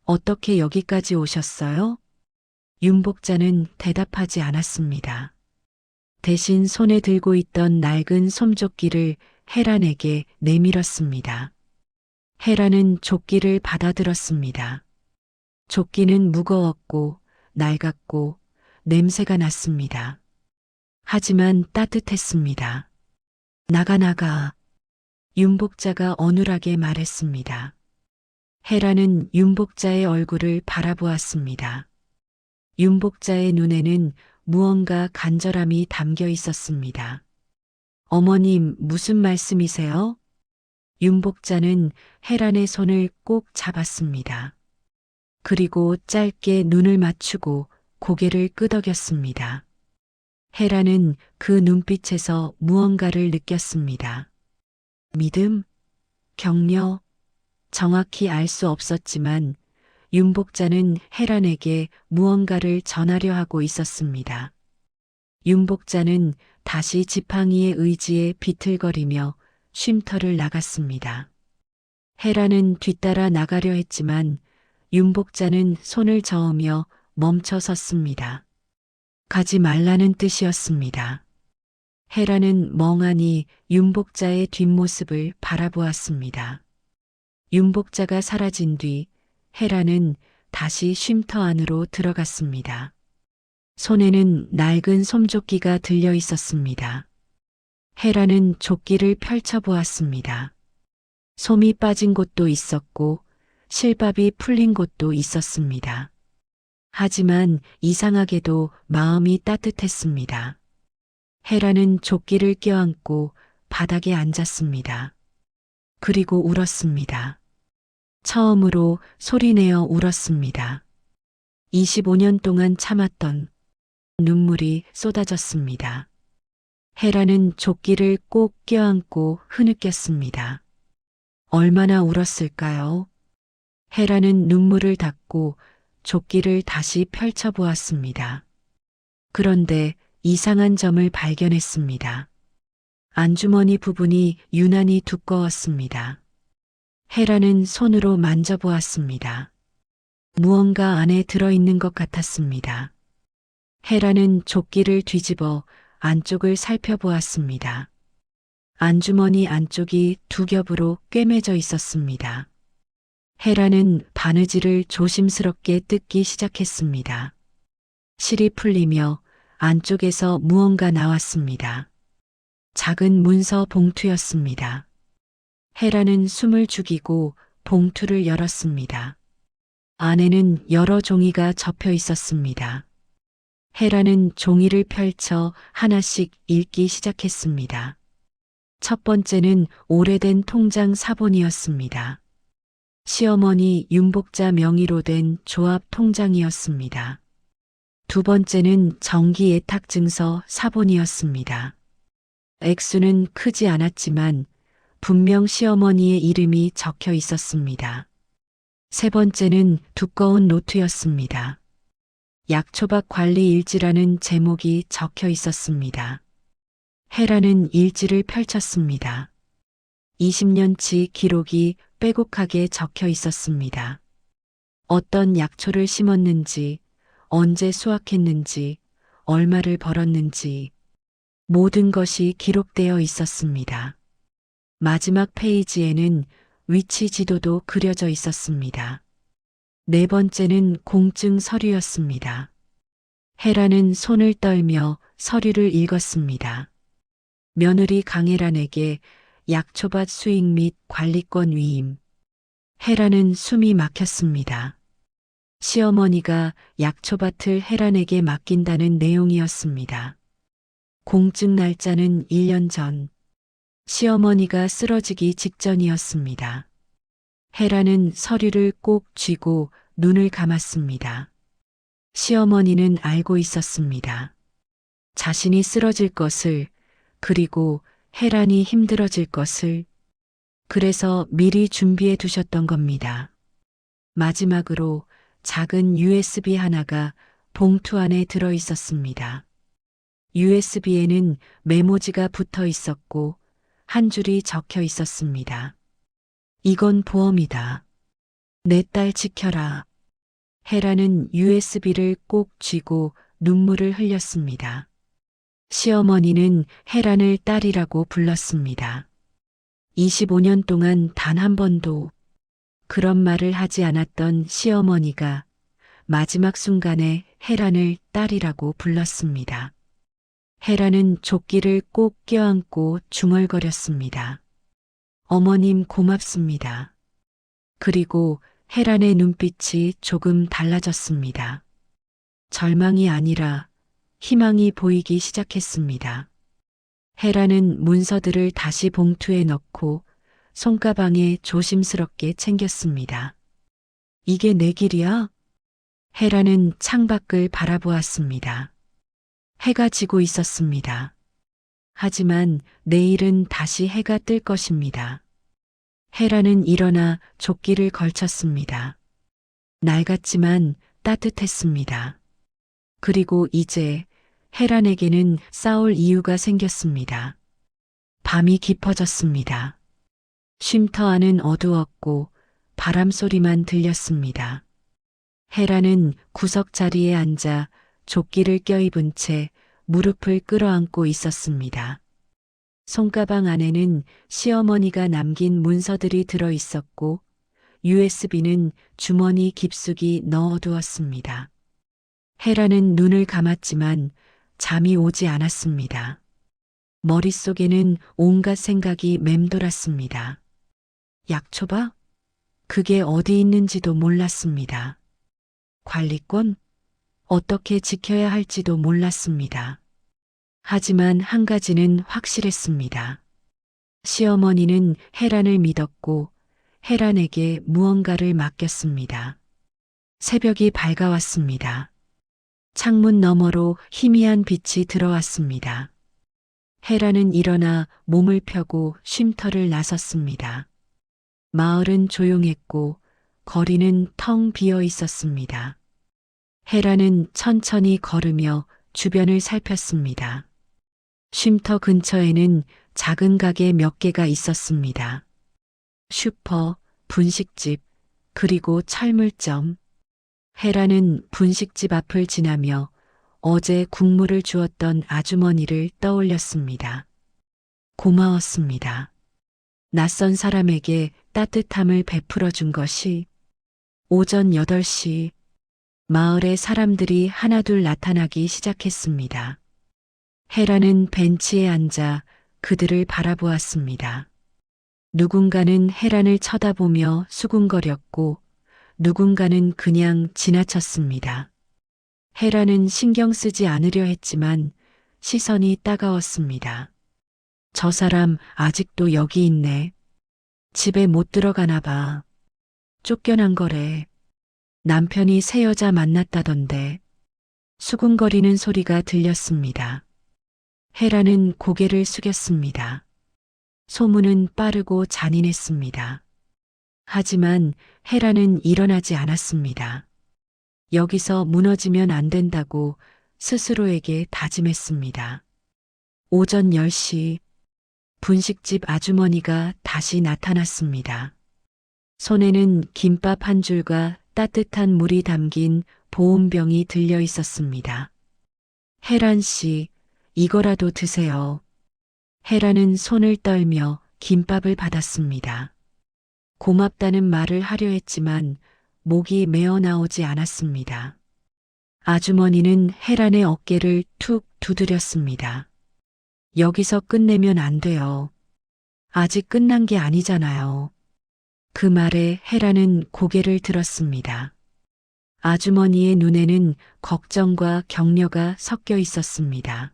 어떻게 여기까지 오셨어요? 윤복자는 대답하지 않았습니다. 대신 손에 들고 있던 낡은 솜조끼를 헤란에게 내밀었습니다. 헤란은 조끼를 받아들었습니다. 조끼는 무거웠고 낡았고 냄새가 났습니다. 하지만 따뜻했습니다. 나가. 윤복자가 어눌하게 말했습니다. 헤라는 윤복자의 얼굴을 바라보았습니다. 윤복자의 눈에는 무언가 간절함이 담겨 있었습니다. 어머님, 무슨 말씀이세요? 윤복자는 헤란의 손을 꼭 잡았습니다. 그리고 짧게 눈을 맞추고 고개를 끄덕였습니다. 헤란은 그 눈빛에서 무언가를 느꼈습니다. 믿음? 격려? 정확히 알 수 없었지만 윤복자는 헤란에게 무언가를 전하려 하고 있었습니다. 윤복자는 다시 지팡이의 의지에 비틀거리며 쉼터를 나갔습니다. 헤란은 뒤따라 나가려 했지만 윤복자는 손을 저으며 멈춰 섰습니다. 가지 말라는 뜻이었습니다. 헤라는 멍하니 윤복자의 뒷모습을 바라보았습니다. 윤복자가 사라진 뒤 헤라는 다시 쉼터 안으로 들어갔습니다. 손에는 낡은 솜조끼가 들려 있었습니다. 헤라는 조끼를 펼쳐보았습니다. 솜이 빠진 곳도 있었고 실밥이 풀린 곳도 있었습니다. 하지만 이상하게도 마음이 따뜻했습니다. 헤라는 조끼를 껴안고 바닥에 앉았습니다. 그리고 울었습니다. 처음으로 소리내어 울었습니다. 25년 동안 참았던 눈물이 쏟아졌습니다. 헤라는 조끼를 꼭 껴안고 흐느꼈습니다. 얼마나 울었을까요? 헤라는 눈물을 닦고 조끼를 다시 펼쳐보았습니다. 그런데 이상한 점을 발견했습니다. 안주머니 부분이 유난히 두꺼웠습니다. 헤라는 손으로 만져보았습니다. 무언가 안에 들어있는 것 같았습니다. 헤라는 조끼를 뒤집어 안쪽을 살펴보았습니다. 안주머니 안쪽이 두 겹으로 꿰매져 있었습니다. 헤라는 바느질을 조심스럽게 뜯기 시작했습니다. 실이 풀리며 안쪽에서 무언가 나왔습니다. 작은 문서 봉투였습니다. 헤라는 숨을 죽이고 봉투를 열었습니다. 안에는 여러 종이가 접혀 있었습니다. 헤라는 종이를 펼쳐 하나씩 읽기 시작했습니다. 첫 번째는 오래된 통장 사본이었습니다. 시어머니 윤복자 명의로 된 조합 통장이었습니다. 두 번째는 정기 예탁 증서 사본이었습니다. 액수는 크지 않았지만 분명 시어머니의 이름이 적혀 있었습니다. 세 번째는 두꺼운 노트였습니다. 약초박 관리 일지라는 제목이 적혀 있었습니다. 헤라는 일지를 펼쳤습니다. 20년치 기록이 빼곡하게 적혀 있었습니다. 어떤 약초를 심었는지, 언제 수확했는지, 얼마를 벌었는지, 모든 것이 기록되어 있었습니다. 마지막 페이지에는 위치 지도도 그려져 있었습니다. 네 번째는 공증 서류였습니다. 헤라는 손을 떨며 서류를 읽었습니다. 며느리 강혜란에게 약초밭 수익 및 관리권 위임. 헤라는 숨이 막혔습니다. 시어머니가 약초밭을 헤란에게 맡긴다는 내용이었습니다. 공증 날짜는 1년 전. 시어머니가 쓰러지기 직전이었습니다. 헤라는 서류를 꼭 쥐고 눈을 감았습니다. 시어머니는 알고 있었습니다. 자신이 쓰러질 것을, 그리고 헤란이 힘들어질 것을. 그래서 미리 준비해 두셨던 겁니다. 마지막으로 작은 USB 하나가 봉투 안에 들어 있었습니다. USB에는 메모지가 붙어 있었고 한 줄이 적혀 있었습니다. 이건 보험이다. 내 딸 지켜라. 헤라는 USB를 꼭 쥐고 눈물을 흘렸습니다. 시어머니는 헤란을 딸이라고 불렀습니다. 25년 동안 단 한 번도 그런 말을 하지 않았던 시어머니가 마지막 순간에 헤란을 딸이라고 불렀습니다. 헤란은 조끼를 꼭 껴안고 중얼거렸습니다. 어머님 고맙습니다. 그리고 헤란의 눈빛이 조금 달라졌습니다. 절망이 아니라 희망이 보이기 시작했습니다. 헤란은 문서들을 다시 봉투에 넣고 손가방에 조심스럽게 챙겼습니다. 이게 내 길이야? 헤란은 창밖을 바라보았습니다. 해가 지고 있었습니다. 하지만 내일은 다시 해가 뜰 것입니다. 헤란은 일어나 조끼를 걸쳤습니다. 낡았지만 따뜻했습니다. 그리고 이제 헤란에게는 싸울 이유가 생겼습니다. 밤이 깊어졌습니다. 쉼터 안은 어두웠고 바람 소리만 들렸습니다. 헤란은 구석 자리에 앉아 조끼를 껴입은 채 무릎을 끌어안고 있었습니다. 손가방 안에는 시어머니가 남긴 문서들이 들어 있었고 USB는 주머니 깊숙이 넣어두었습니다. 헤라는 눈을 감았지만 잠이 오지 않았습니다. 머릿속에는 온갖 생각이 맴돌았습니다. 약초바? 그게 어디 있는지도 몰랐습니다. 관리권? 어떻게 지켜야 할지도 몰랐습니다. 하지만 한 가지는 확실했습니다. 시어머니는 헤란을 믿었고 헤란에게 무언가를 맡겼습니다. 새벽이 밝아왔습니다. 창문 너머로 희미한 빛이 들어왔습니다. 헤란은 일어나 몸을 펴고 쉼터를 나섰습니다. 마을은 조용했고 거리는 텅 비어 있었습니다. 헤란은 천천히 걸으며 주변을 살폈습니다. 쉼터 근처에는 작은 가게 몇 개가 있었습니다. 슈퍼, 분식집, 그리고 철물점. 헤라는 분식집 앞을 지나며 어제 국물을 주었던 아주머니를 떠올렸습니다. 고마웠습니다. 낯선 사람에게 따뜻함을 베풀어 준 것이. 오전 8시 마을의 사람들이 하나둘 나타나기 시작했습니다. 헤라는 벤치에 앉아 그들을 바라보았습니다. 누군가는 헤란을 쳐다보며 수군거렸고 누군가는 그냥 지나쳤습니다. 헤란은 신경 쓰지 않으려 했지만 시선이 따가웠습니다. 저 사람 아직도 여기 있네. 집에 못 들어가나 봐. 쫓겨난 거래. 남편이 새 여자 만났다던데. 수군거리는 소리가 들렸습니다. 헤라는 고개를 숙였습니다. 소문은 빠르고 잔인했습니다. 하지만 헤라는 일어나지 않았습니다. 여기서 무너지면 안 된다고 스스로에게 다짐했습니다. 오전 10시 분식집 아주머니가 다시 나타났습니다. 손에는 김밥 한 줄과 따뜻한 물이 담긴 보온병이 들려 있었습니다. 헤란 씨, 이거라도 드세요. 헤라는 손을 떨며 김밥을 받았습니다. 고맙다는 말을 하려 했지만 목이 메어 나오지 않았습니다. 아주머니는 헤란의 어깨를 툭 두드렸습니다. 여기서 끝내면 안 돼요. 아직 끝난 게 아니잖아요. 그 말에 헤라는 고개를 들었습니다. 아주머니의 눈에는 걱정과 격려가 섞여 있었습니다.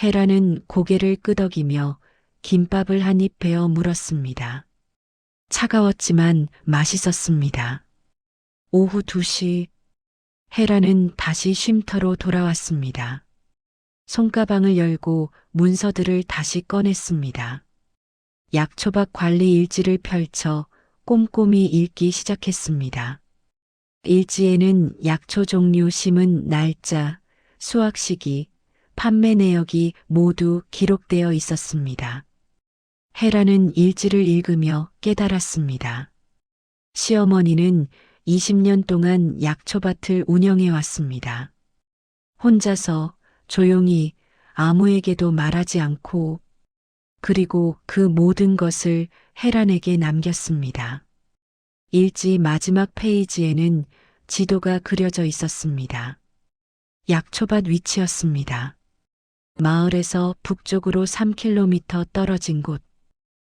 헤라는 고개를 끄덕이며 김밥을 한 입 베어 물었습니다. 차가웠지만 맛있었습니다. 오후 2시, 헤라는 다시 쉼터로 돌아왔습니다. 손가방을 열고 문서들을 다시 꺼냈습니다. 약초밭 관리 일지를 펼쳐 꼼꼼히 읽기 시작했습니다. 일지에는 약초 종류, 심은 날짜, 수확 시기, 판매 내역이 모두 기록되어 있었습니다. 헤라는 일지를 읽으며 깨달았습니다. 시어머니는 20년 동안 약초밭을 운영해 왔습니다. 혼자서 조용히 아무에게도 말하지 않고, 그리고 그 모든 것을 헤란에게 남겼습니다. 일지 마지막 페이지에는 지도가 그려져 있었습니다. 약초밭 위치였습니다. 마을에서 북쪽으로 3km 떨어진 곳,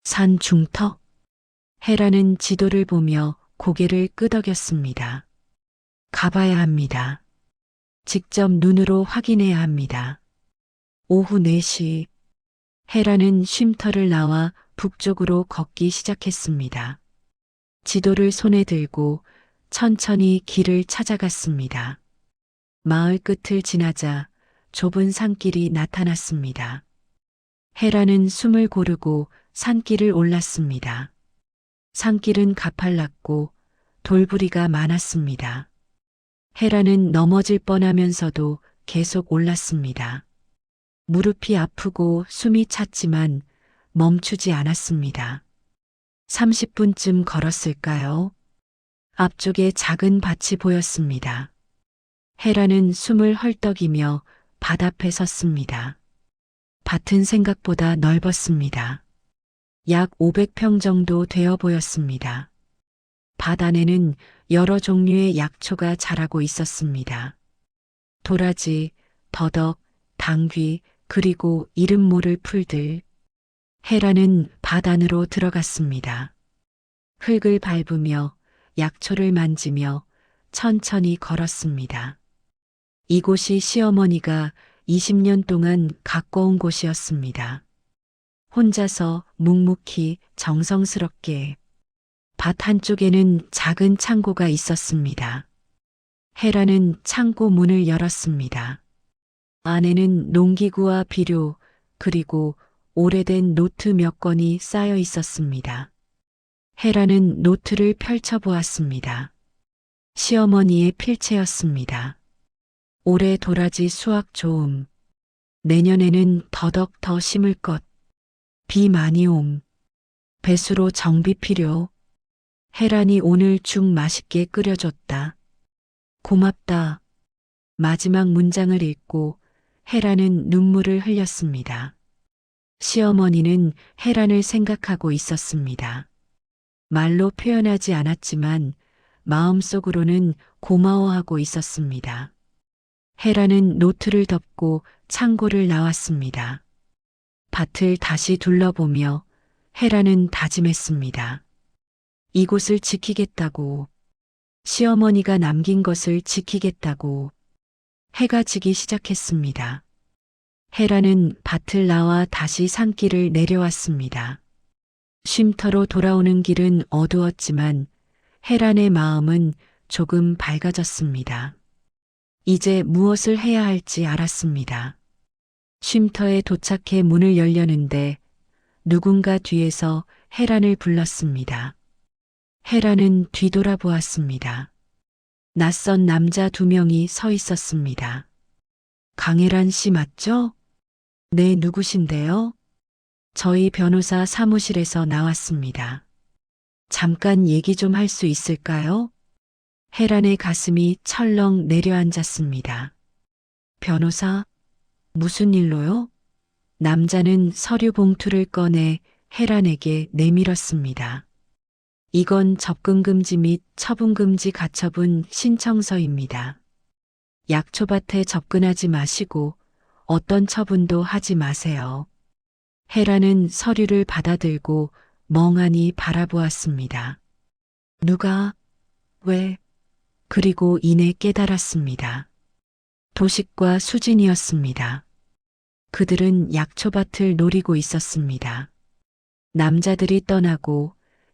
산 중턱. 헤라는 지도를 보며 고개를 끄덕였습니다. 가봐야 합니다. 직접 눈으로 확인해야 합니다. 오후 4시, 헤라는 쉼터를 나와 북쪽으로 걷기 시작했습니다. 지도를 손에 들고 천천히 길을 찾아갔습니다. 마을 끝을 지나자 좁은 산길이 나타났습니다. 헤라는 숨을 고르고 산길을 올랐습니다. 산길은 가팔랐고 돌부리가 많았습니다. 헤라는 넘어질 뻔하면서도 계속 올랐습니다. 무릎이 아프고 숨이 찼지만 멈추지 않았습니다. 30분쯤 걸었을까요? 앞쪽에 작은 밭이 보였습니다. 헤라는 숨을 헐떡이며 밭 앞에 섰습니다. 밭은 생각보다 넓었습니다. 약 500평 정도 되어 보였습니다. 밭 안에는 여러 종류의 약초가 자라고 있었습니다. 도라지, 더덕, 당귀, 그리고 이름 모를 풀들. 헤라는 밭 안으로 들어갔습니다. 흙을 밟으며 약초를 만지며 천천히 걸었습니다. 이곳이 시어머니가 20년 동안 가꿔온 곳이었습니다. 혼자서 묵묵히 정성스럽게. 밭 한쪽에는 작은 창고가 있었습니다. 헤라는 창고 문을 열었습니다. 안에는 농기구와 비료, 그리고 오래된 노트 몇 권이 쌓여 있었습니다. 헤라는 노트를 펼쳐보았습니다. 시어머니의 필체였습니다. 올해 도라지 수확 좋음. 내년에는 더덕 더 심을 것. 비 많이 옴. 배수로 정비 필요. 헤란이 오늘 죽 맛있게 끓여줬다. 고맙다. 마지막 문장을 읽고 헤란은 눈물을 흘렸습니다. 시어머니는 헤란을 생각하고 있었습니다. 말로 표현하지 않았지만 마음속으로는 고마워하고 있었습니다. 헤란은 노트를 덮고 창고를 나왔습니다. 밭을 다시 둘러보며 헤란은 다짐했습니다. 이곳을 지키겠다고, 시어머니가 남긴 것을 지키겠다고. 해가 지기 시작했습니다. 헤라는 밭을 나와 다시 산길을 내려왔습니다. 쉼터로 돌아오는 길은 어두웠지만 헤란의 마음은 조금 밝아졌습니다. 이제 무엇을 해야 할지 알았습니다. 쉼터에 도착해 문을 열려는데 누군가 뒤에서 헤란을 불렀습니다. 헤란은 뒤돌아보았습니다. 낯선 남자 2명이 서 있었습니다. 강혜란 씨 맞죠? 네, 누구신데요? 저희 변호사 사무실에서 나왔습니다. 잠깐 얘기 좀 할 수 있을까요? 헤란의 가슴이 철렁 내려앉았습니다. 변호사? 무슨 일로요? 남자는 서류 봉투를 꺼내 헤란에게 내밀었습니다. 이건 접근금지 및 처분금지 가처분 신청서입니다. 약초밭에 접근하지 마시고 어떤 처분도 하지 마세요. 헤라는 서류를 받아들고 멍하니 바라보았습니다. 누가? 왜? 그리고 이내 깨달았습니다. 도식과 수진이었습니다. 그들은 약초밭을 노리고 있었습니다. 남자들이 떠나고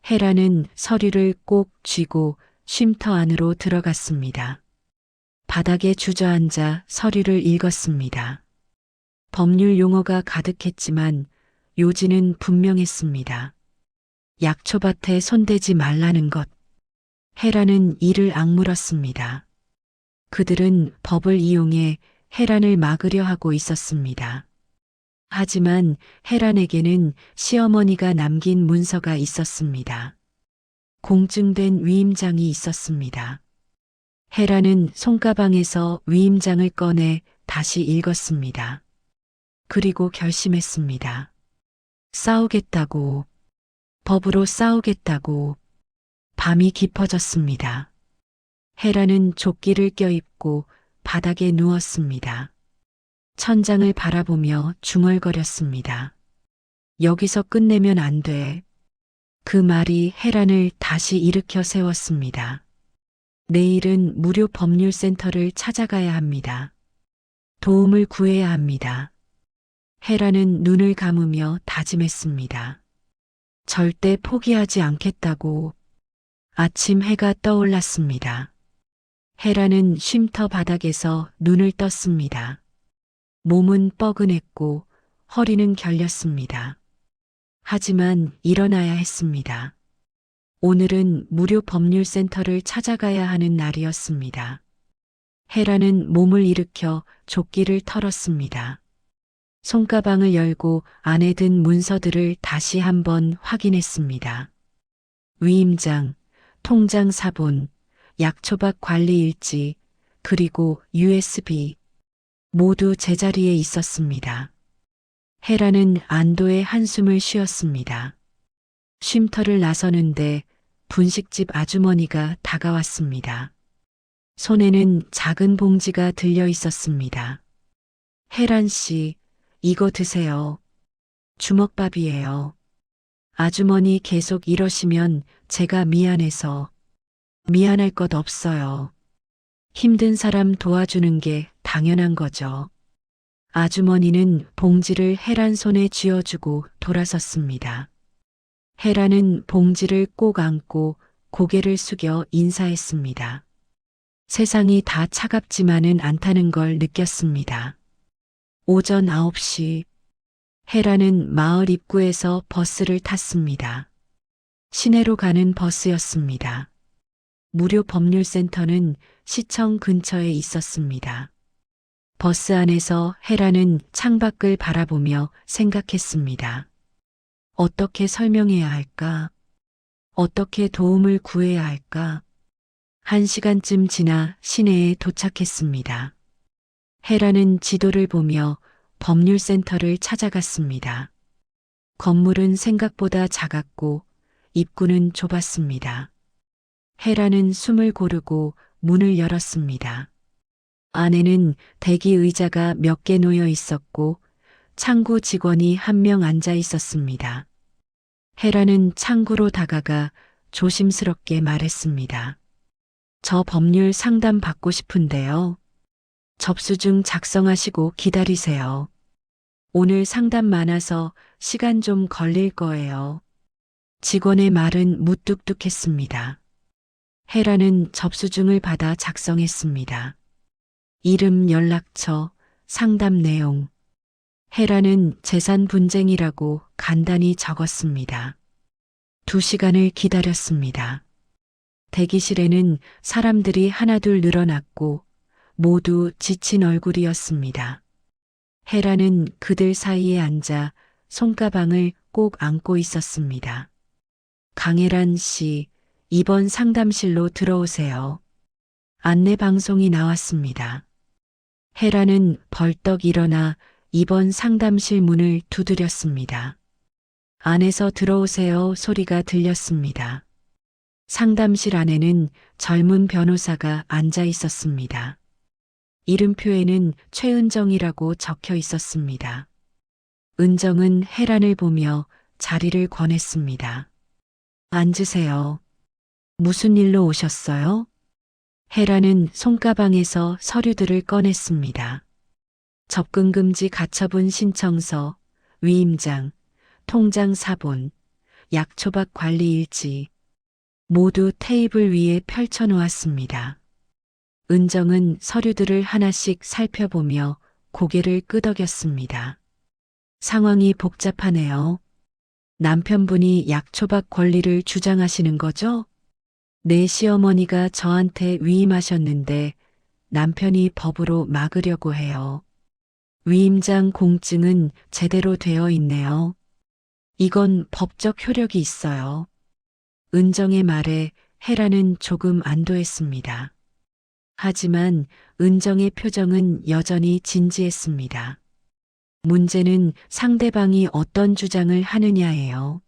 헤라는 서류를 꼭 쥐고 쉼터 안으로 들어갔습니다. 바닥에 주저앉아 서류를 읽었습니다. 법률 용어가 가득했지만 요지는 분명했습니다. 약초밭에 손대지 말라는 것. 헤라는 이를 악물었습니다. 그들은 법을 이용해 헤란을 막으려 하고 있었습니다. 하지만 헤란에게는 시어머니가 남긴 문서가 있었습니다. 공증된 위임장이 있었습니다. 헤란은 손가방에서 위임장을 꺼내 다시 읽었습니다. 그리고 결심했습니다. 싸우겠다고, 법으로 싸우겠다고. 밤이 깊어졌습니다. 헤라는 조끼를 껴입고 바닥에 누웠습니다. 천장을 바라보며 중얼거렸습니다. 여기서 끝내면 안 돼. 그 말이 헤란을 다시 일으켜 세웠습니다. 내일은 무료 법률센터를 찾아가야 합니다. 도움을 구해야 합니다. 헤란은 눈을 감으며 다짐했습니다. 절대 포기하지 않겠다고. 아침 해가 떠올랐습니다. 헤라는 쉼터 바닥에서 눈을 떴습니다. 몸은 뻐근했고 허리는 결렸습니다. 하지만 일어나야 했습니다. 오늘은 무료 법률센터를 찾아가야 하는 날이었습니다. 헤라는 몸을 일으켜 조끼를 털었습니다. 손가방을 열고 안에 든 문서들을 다시 한번 확인했습니다. 위임장, 통장 사본, 약초박 관리 일지, 그리고 USB 모두 제자리에 있었습니다. 헤라는 안도의 한숨을 쉬었습니다. 쉼터를 나서는데 분식집 아주머니가 다가왔습니다. 손에는 작은 봉지가 들려 있었습니다. 헤란 씨, 이거 드세요. 주먹밥이에요. 아주머니 계속 이러시면 제가 미안해서. 미안할 것 없어요. 힘든 사람 도와주는 게 당연한 거죠. 아주머니는 봉지를 헤란 손에 쥐어주고 돌아섰습니다. 헤란은 봉지를 꼭 안고 고개를 숙여 인사했습니다. 세상이 다 차갑지만은 않다는 걸 느꼈습니다. 오전 9시 헤라는 마을 입구에서 버스를 탔습니다. 시내로 가는 버스였습니다. 무료 법률센터는 시청 근처에 있었습니다. 버스 안에서 헤라는 창밖을 바라보며 생각했습니다. 어떻게 설명해야 할까? 어떻게 도움을 구해야 할까? 1시간쯤 지나 시내에 도착했습니다. 헤라는 지도를 보며 법률센터를 찾아갔습니다. 건물은 생각보다 작았고 입구는 좁았습니다. 헤라는 숨을 고르고 문을 열었습니다. 안에는 대기 의자가 몇 개 놓여 있었고 창구 직원이 한 명 앉아 있었습니다. 헤라는 창구로 다가가 조심스럽게 말했습니다. 저 법률 상담 받고 싶은데요. 접수증 작성하시고 기다리세요. 오늘 상담 많아서 시간 좀 걸릴 거예요. 직원의 말은 무뚝뚝했습니다. 헤라는 접수증을 받아 작성했습니다. 이름, 연락처, 상담 내용. 헤라는 재산 분쟁이라고 간단히 적었습니다. 2시간을 기다렸습니다. 대기실에는 사람들이 하나둘 늘어났고 모두 지친 얼굴이었습니다. 헤라는 그들 사이에 앉아 손가방을 꼭 안고 있었습니다. 강혜란 씨, 이번 상담실로 들어오세요. 안내 방송이 나왔습니다. 헤라는 벌떡 일어나 이번 상담실 문을 두드렸습니다. 안에서 들어오세요 소리가 들렸습니다. 상담실 안에는 젊은 변호사가 앉아 있었습니다. 이름표에는 최은정이라고 적혀 있었습니다. 은정은 혜란을 보며 자리를 권했습니다. 앉으세요. 무슨 일로 오셨어요? 혜란은 손가방에서 서류들을 꺼냈습니다. 접근금지 가처분 신청서, 위임장, 통장 사본, 약초박 관리 일지, 모두 테이블 위에 펼쳐놓았습니다. 은정은 서류들을 하나씩 살펴보며 고개를 끄덕였습니다. 상황이 복잡하네요. 남편분이 약초박 권리를 주장하시는 거죠? 내 시어머니가 저한테 위임하셨는데 남편이 법으로 막으려고 해요. 위임장 공증은 제대로 되어 있네요. 이건 법적 효력이 있어요. 은정의 말에 혜란은 조금 안도했습니다. 하지만 은정의 표정은 여전히 진지했습니다. 문제는 상대방이 어떤 주장을 하느냐예요.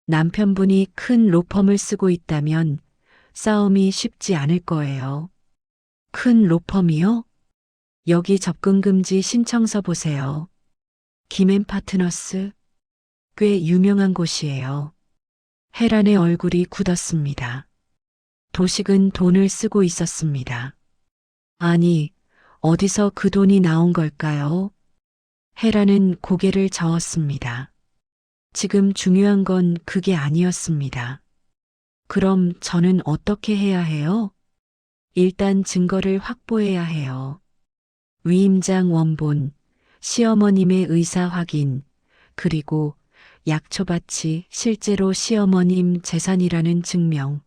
남편분이 큰 로펌을 쓰고 있다면 싸움이 쉽지 않을 거예요. 큰 로펌이요? 여기 접근금지 신청서 보세요. 김앤파트너스? 꽤 유명한 곳이에요. 혜란의 얼굴이 굳었습니다. 도식은 돈을 쓰고 있었습니다. 아니, 어디서 그 돈이 나온 걸까요? 혜란은 고개를 저었습니다. 지금 중요한 건 그게 아니었습니다. 그럼 저는 어떻게 해야 해요? 일단 증거를 확보해야 해요. 위임장 원본, 시어머님의 의사 확인, 그리고 약초밭이 실제로 시어머님 재산이라는 증명.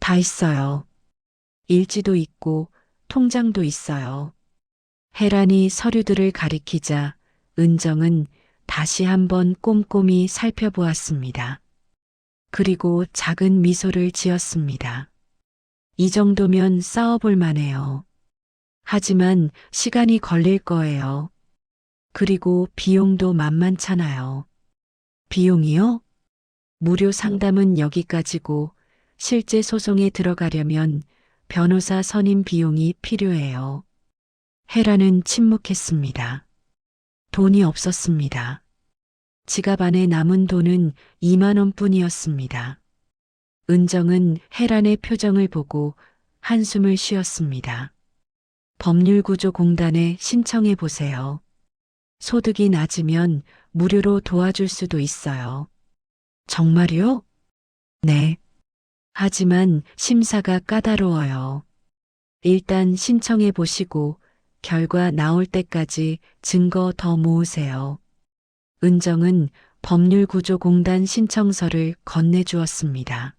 다 있어요. 일지도 있고 통장도 있어요. 혜란이 서류들을 가리키자 은정은 다시 한번 꼼꼼히 살펴보았습니다. 그리고 작은 미소를 지었습니다. 이 정도면 싸워볼 만해요. 하지만 시간이 걸릴 거예요. 그리고 비용도 만만찮아요. 비용이요? 무료 상담은 여기까지고 실제 소송에 들어가려면 변호사 선임 비용이 필요해요. 혜란은 침묵했습니다. 돈이 없었습니다. 지갑 안에 남은 돈은 2만 원뿐이었습니다. 은정은 혜란의 표정을 보고 한숨을 쉬었습니다. 법률구조공단에 신청해 보세요. 소득이 낮으면 무료로 도와줄 수도 있어요. 정말요? 네. 하지만 심사가 까다로워요. 일단 신청해 보시고 결과 나올 때까지 증거 더 모으세요. 은정은 법률구조공단 신청서를 건네주었습니다.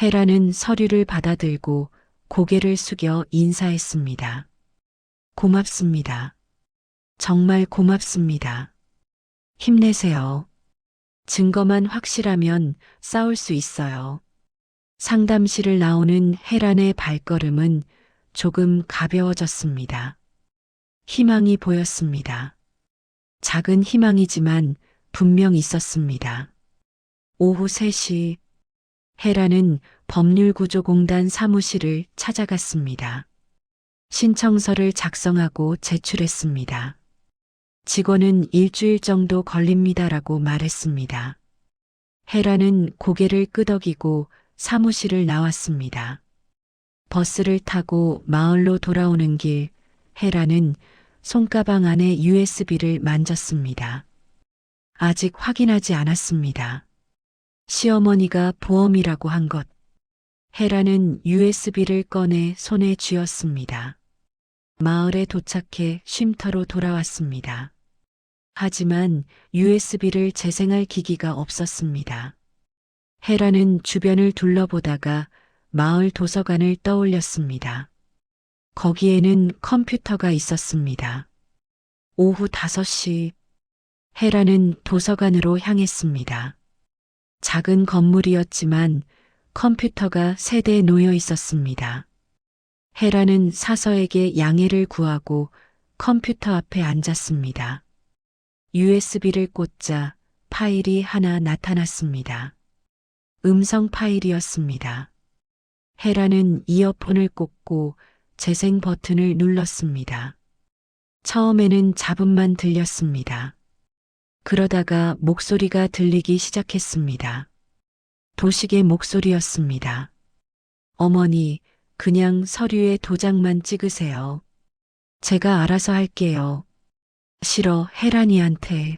혜란은 서류를 받아들고 고개를 숙여 인사했습니다. 고맙습니다. 정말 고맙습니다. 힘내세요. 증거만 확실하면 싸울 수 있어요. 상담실을 나오는 혜란의 발걸음은 조금 가벼워졌습니다. 희망이 보였습니다. 작은 희망이지만 분명 있었습니다. 오후 3시 혜란은 법률구조공단 사무실을 찾아갔습니다. 신청서를 작성하고 제출했습니다. 직원은 일주일 정도 걸립니다라고 말했습니다. 혜란은 고개를 끄덕이고 사무실을 나왔습니다. 버스를 타고 마을로 돌아오는 길, 혜란은 손가방 안에 USB를 만졌습니다. 아직 확인하지 않았습니다. 시어머니가 보험이라고 한 것. 혜란은 USB를 꺼내 손에 쥐었습니다. 마을에 도착해 쉼터로 돌아왔습니다. 하지만 USB를 재생할 기기가 없었습니다. 혜란은 주변을 둘러보다가 마을 도서관을 떠올렸습니다. 거기에는 컴퓨터가 있었습니다. 오후 5시 혜란은 도서관으로 향했습니다. 작은 건물이었지만 컴퓨터가 3대 놓여 있었습니다. 혜란은 사서에게 양해를 구하고 컴퓨터 앞에 앉았습니다. USB를 꽂자 파일이 하나 나타났습니다. 음성 파일이었습니다. 혜란은 이어폰을 꽂고 재생 버튼을 눌렀습니다. 처음에는 잡음만 들렸습니다. 그러다가 목소리가 들리기 시작했습니다. 도식의 목소리였습니다. 어머니, 그냥 서류에 도장만 찍으세요. 제가 알아서 할게요. 싫어, 혜란이한테.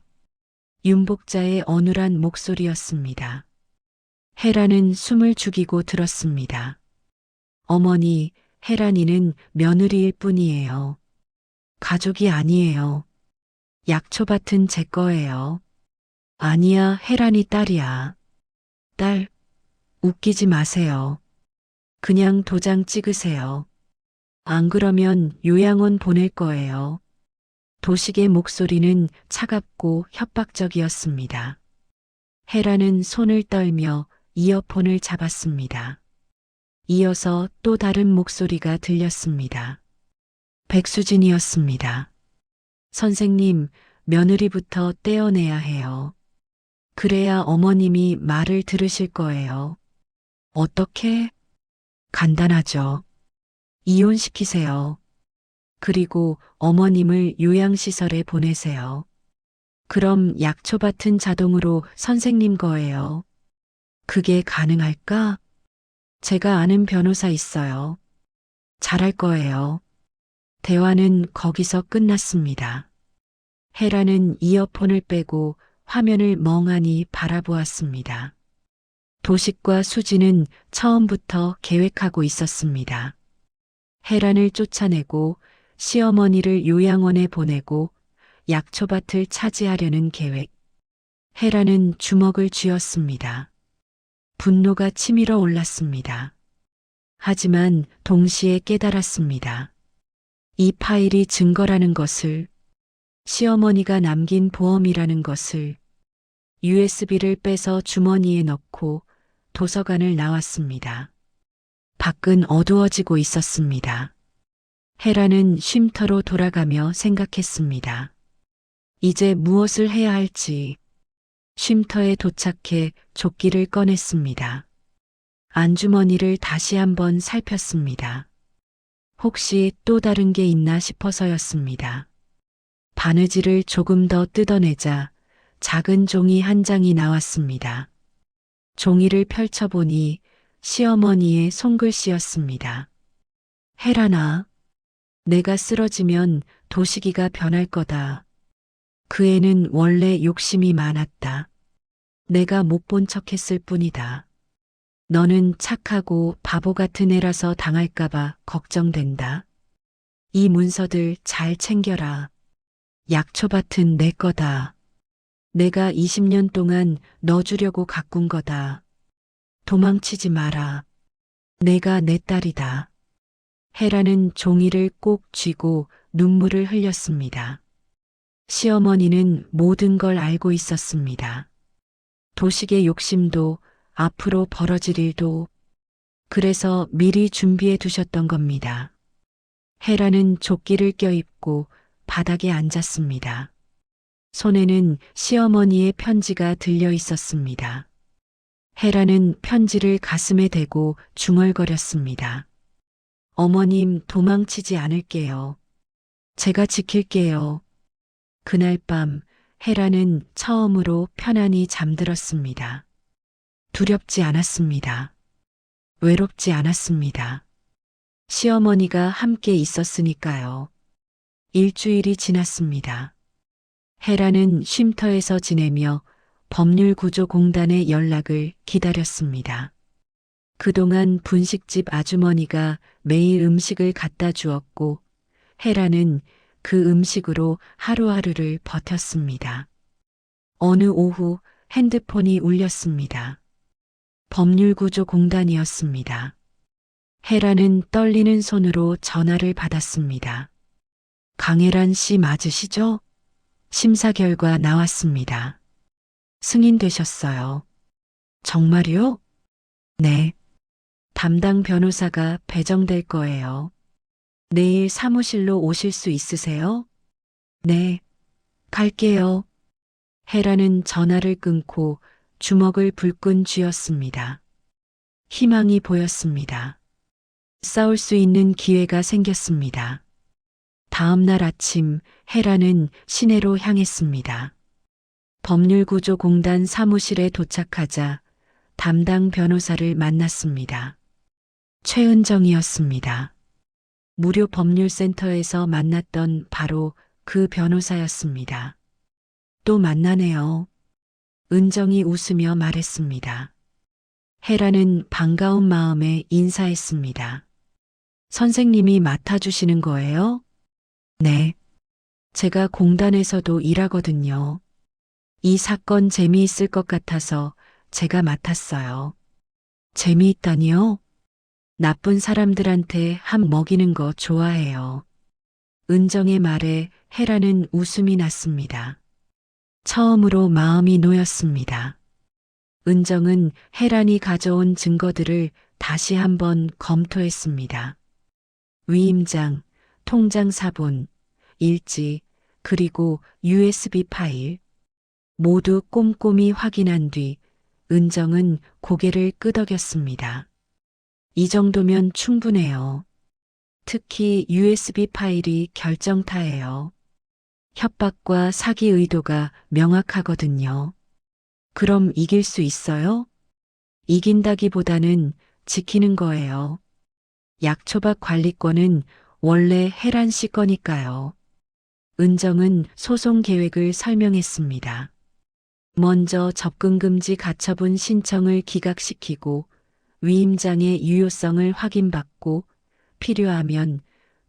윤복자의 어눌한 목소리였습니다. 혜란은 숨을 죽이고 들었습니다. 어머니, 혜란이는 며느리일 뿐이에요. 가족이 아니에요. 약초밭은 제 거예요. 아니야, 혜란이 딸이야. 딸, 웃기지 마세요. 그냥 도장 찍으세요. 안 그러면 요양원 보낼 거예요. 도식의 목소리는 차갑고 협박적이었습니다. 혜란은 손을 떨며 이어폰을 잡았습니다. 이어서 또 다른 목소리가 들렸습니다. 백수진이었습니다. 선생님, 며느리부터 떼어내야 해요. 그래야 어머님이 말을 들으실 거예요. 어떻게? 간단하죠. 이혼시키세요. 그리고 어머님을 요양시설에 보내세요. 그럼 약초밭은 자동으로 선생님 거예요. 그게 가능할까? 제가 아는 변호사 있어요. 잘할 거예요. 대화는 거기서 끝났습니다. 혜라는 이어폰을 빼고 화면을 멍하니 바라보았습니다. 도식과 수지는 처음부터 계획하고 있었습니다. 혜란을 쫓아내고 시어머니를 요양원에 보내고 약초밭을 차지하려는 계획. 혜란은 주먹을 쥐었습니다. 분노가 치밀어 올랐습니다. 하지만 동시에 깨달았습니다. 이 파일이 증거라는 것을, 시어머니가 남긴 보험이라는 것을. USB를 빼서 주머니에 넣고 도서관을 나왔습니다. 밖은 어두워지고 있었습니다. 혜라는 쉼터로 돌아가며 생각했습니다. 이제 무엇을 해야 할지. 쉼터에 도착해 조끼를 꺼냈습니다. 안주머니를 다시 한번 살폈습니다. 혹시 또 다른 게 있나 싶어서였습니다. 바느질을 조금 더 뜯어내자 작은 종이 한 장이 나왔습니다. 종이를 펼쳐보니 시어머니의 손글씨였습니다. 혜란아, 내가 쓰러지면 도식이가 변할 거다. 그 애는 원래 욕심이 많았다. 내가 못 본 척했을 뿐이다. 너는 착하고 바보 같은 애라서 당할까봐 걱정된다. 이 문서들 잘 챙겨라. 약초밭은 내 거다. 내가 20년 동안 너 주려고 가꾼 거다. 도망치지 마라. 내가 내 딸이다. 혜라는 종이를 꼭 쥐고 눈물을 흘렸습니다. 시어머니는 모든 걸 알고 있었습니다. 도식의 욕심도 앞으로 벌어질 일도. 그래서 미리 준비해 두셨던 겁니다. 혜라는 조끼를 껴입고 바닥에 앉았습니다. 손에는 시어머니의 편지가 들려 있었습니다. 혜라는 편지를 가슴에 대고 중얼거렸습니다. 어머님, 도망치지 않을게요. 제가 지킬게요. 그날 밤 혜라는 처음으로 편안히 잠들었습니다. 두렵지 않았습니다. 외롭지 않았습니다. 시어머니가 함께 있었으니까요. 일주일이 지났습니다. 혜라는 쉼터에서 지내며 법률구조공단의 연락을 기다렸습니다. 그동안 분식집 아주머니가 매일 음식을 갖다 주었고 혜라는 그 음식으로 하루하루를 버텼습니다. 어느 오후 핸드폰이 울렸습니다. 법률구조공단이었습니다. 혜라는 떨리는 손으로 전화를 받았습니다. 강혜란 씨 맞으시죠? 심사 결과 나왔습니다. 승인되셨어요. 정말요? 네. 담당 변호사가 배정될 거예요. 내일 사무실로 오실 수 있으세요? 네. 갈게요. 혜라는 전화를 끊고 주먹을 불끈 쥐었습니다. 희망이 보였습니다. 싸울 수 있는 기회가 생겼습니다. 다음 날 아침 혜라는 시내로 향했습니다. 법률구조공단 사무실에 도착하자 담당 변호사를 만났습니다. 최은정이었습니다. 무료 법률센터에서 만났던 바로 그 변호사였습니다. 또 만나네요. 은정이 웃으며 말했습니다. 혜라는 반가운 마음에 인사했습니다. 선생님이 맡아주시는 거예요? 네. 제가 공단에서도 일하거든요. 이 사건 재미있을 것 같아서 제가 맡았어요. 재미있다니요? 나쁜 사람들한테 함 먹이는 거 좋아해요. 은정의 말에 혜라는 웃음이 났습니다. 처음으로 마음이 놓였습니다. 은정은 혜란이 가져온 증거들을 다시 한번 검토했습니다. 위임장, 통장 사본, 일지, 그리고 USB 파일. 모두 꼼꼼히 확인한 뒤 은정은 고개를 끄덕였습니다. 이 정도면 충분해요. 특히 USB 파일이 결정타예요. 협박과 사기 의도가 명확하거든요. 그럼 이길 수 있어요? 이긴다기보다는 지키는 거예요. 약초박 관리권은 원래 혜란 씨 거니까요. 은정은 소송 계획을 설명했습니다. 먼저 접근금지 가처분 신청을 기각시키고 위임장의 유효성을 확인받고 필요하면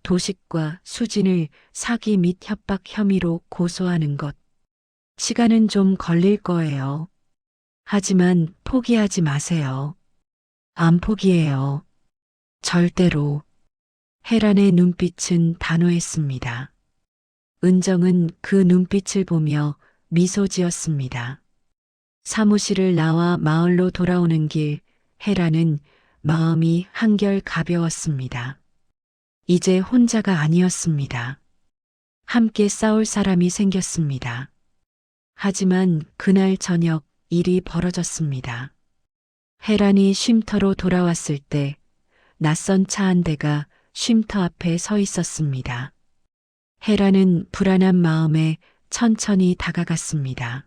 도식과 수진을 사기 및 협박 혐의로 고소하는 것. 시간은 좀 걸릴 거예요. 하지만 포기하지 마세요. 안 포기해요. 절대로. 혜란의 눈빛은 단호했습니다. 은정은 그 눈빛을 보며 미소 지었습니다. 사무실을 나와 마을로 돌아오는 길, 혜란은 마음이 한결 가벼웠습니다. 이제 혼자가 아니었습니다. 함께 싸울 사람이 생겼습니다. 하지만 그날 저녁 일이 벌어졌습니다. 혜란이 쉼터로 돌아왔을 때 낯선 차 한 대가 쉼터 앞에 서 있었습니다. 혜란은 불안한 마음에 천천히 다가갔습니다.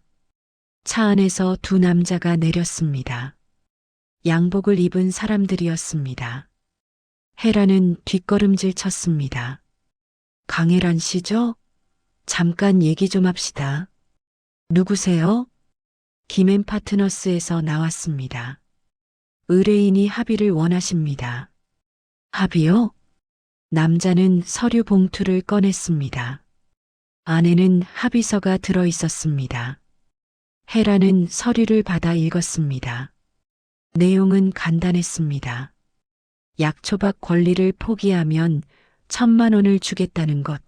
차 안에서 두 남자가 내렸습니다. 양복을 입은 사람들이었습니다. 혜란은 뒷걸음질 쳤습니다. 강혜란 씨죠? 잠깐 얘기 좀 합시다. 누구세요? 김앤 파트너스에서 나왔습니다. 의뢰인이 합의를 원하십니다. 합의요? 남자는 서류 봉투를 꺼냈습니다. 안에는 합의서가 들어 있었습니다. 혜란은 서류를 받아 읽었습니다. 내용은 간단했습니다. 약초박 권리를 포기하면 1,000만 원을 주겠다는 것.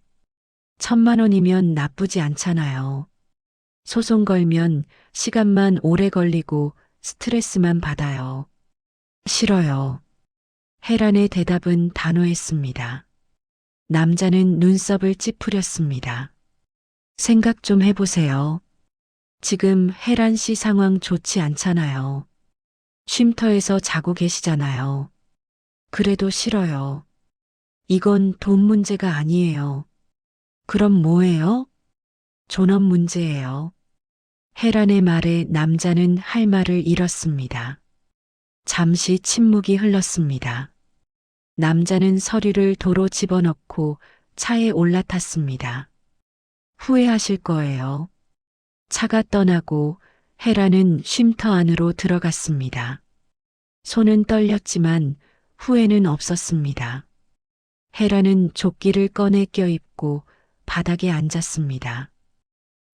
1,000만 원이면 나쁘지 않잖아요. 소송 걸면 시간만 오래 걸리고 스트레스만 받아요. 싫어요. 혜란의 대답은 단호했습니다. 남자는 눈썹을 찌푸렸습니다. 생각 좀 해보세요. 지금 혜란 씨 상황 좋지 않잖아요. 쉼터에서 자고 계시잖아요. 그래도 싫어요. 이건 돈 문제가 아니에요. 그럼 뭐예요? 존엄 문제예요. 혜란의 말에 남자는 할 말을 잃었습니다. 잠시 침묵이 흘렀습니다. 남자는 서류를 도로 집어넣고 차에 올라탔습니다. 후회하실 거예요. 차가 떠나고 혜란은 쉼터 안으로 들어갔습니다. 손은 떨렸지만 후회는 없었습니다. 혜란은 조끼를 꺼내 껴입고 바닥에 앉았습니다.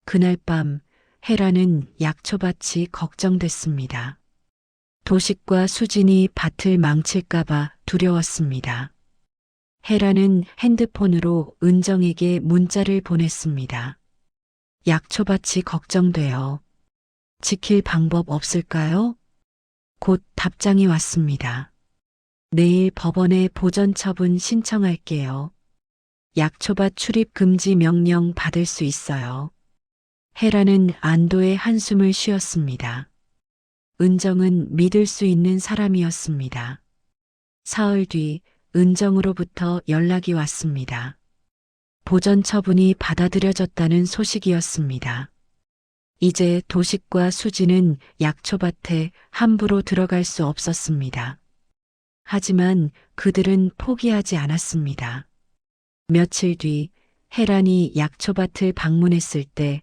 그날 밤 혜란은 약초밭이 걱정됐습니다. 도식과 수진이 밭을 망칠까봐 두려웠습니다. 혜란은 핸드폰으로 은정에게 문자를 보냈습니다. 약초밭이 걱정돼요. 지킬 방법 없을까요? 곧 답장이 왔습니다. 내일 법원에 보전 처분 신청할게요. 약초밭 출입 금지 명령 받을 수 있어요. 혜란은 안도의 한숨을 쉬었습니다. 은정은 믿을 수 있는 사람이었습니다. 사흘 뒤 은정으로부터 연락이 왔습니다. 보전 처분이 받아들여졌다는 소식이었습니다. 이제 도식과 수지는 약초밭에 함부로 들어갈 수 없었습니다. 하지만 그들은 포기하지 않았습니다. 며칠 뒤 혜란이 약초밭을 방문했을 때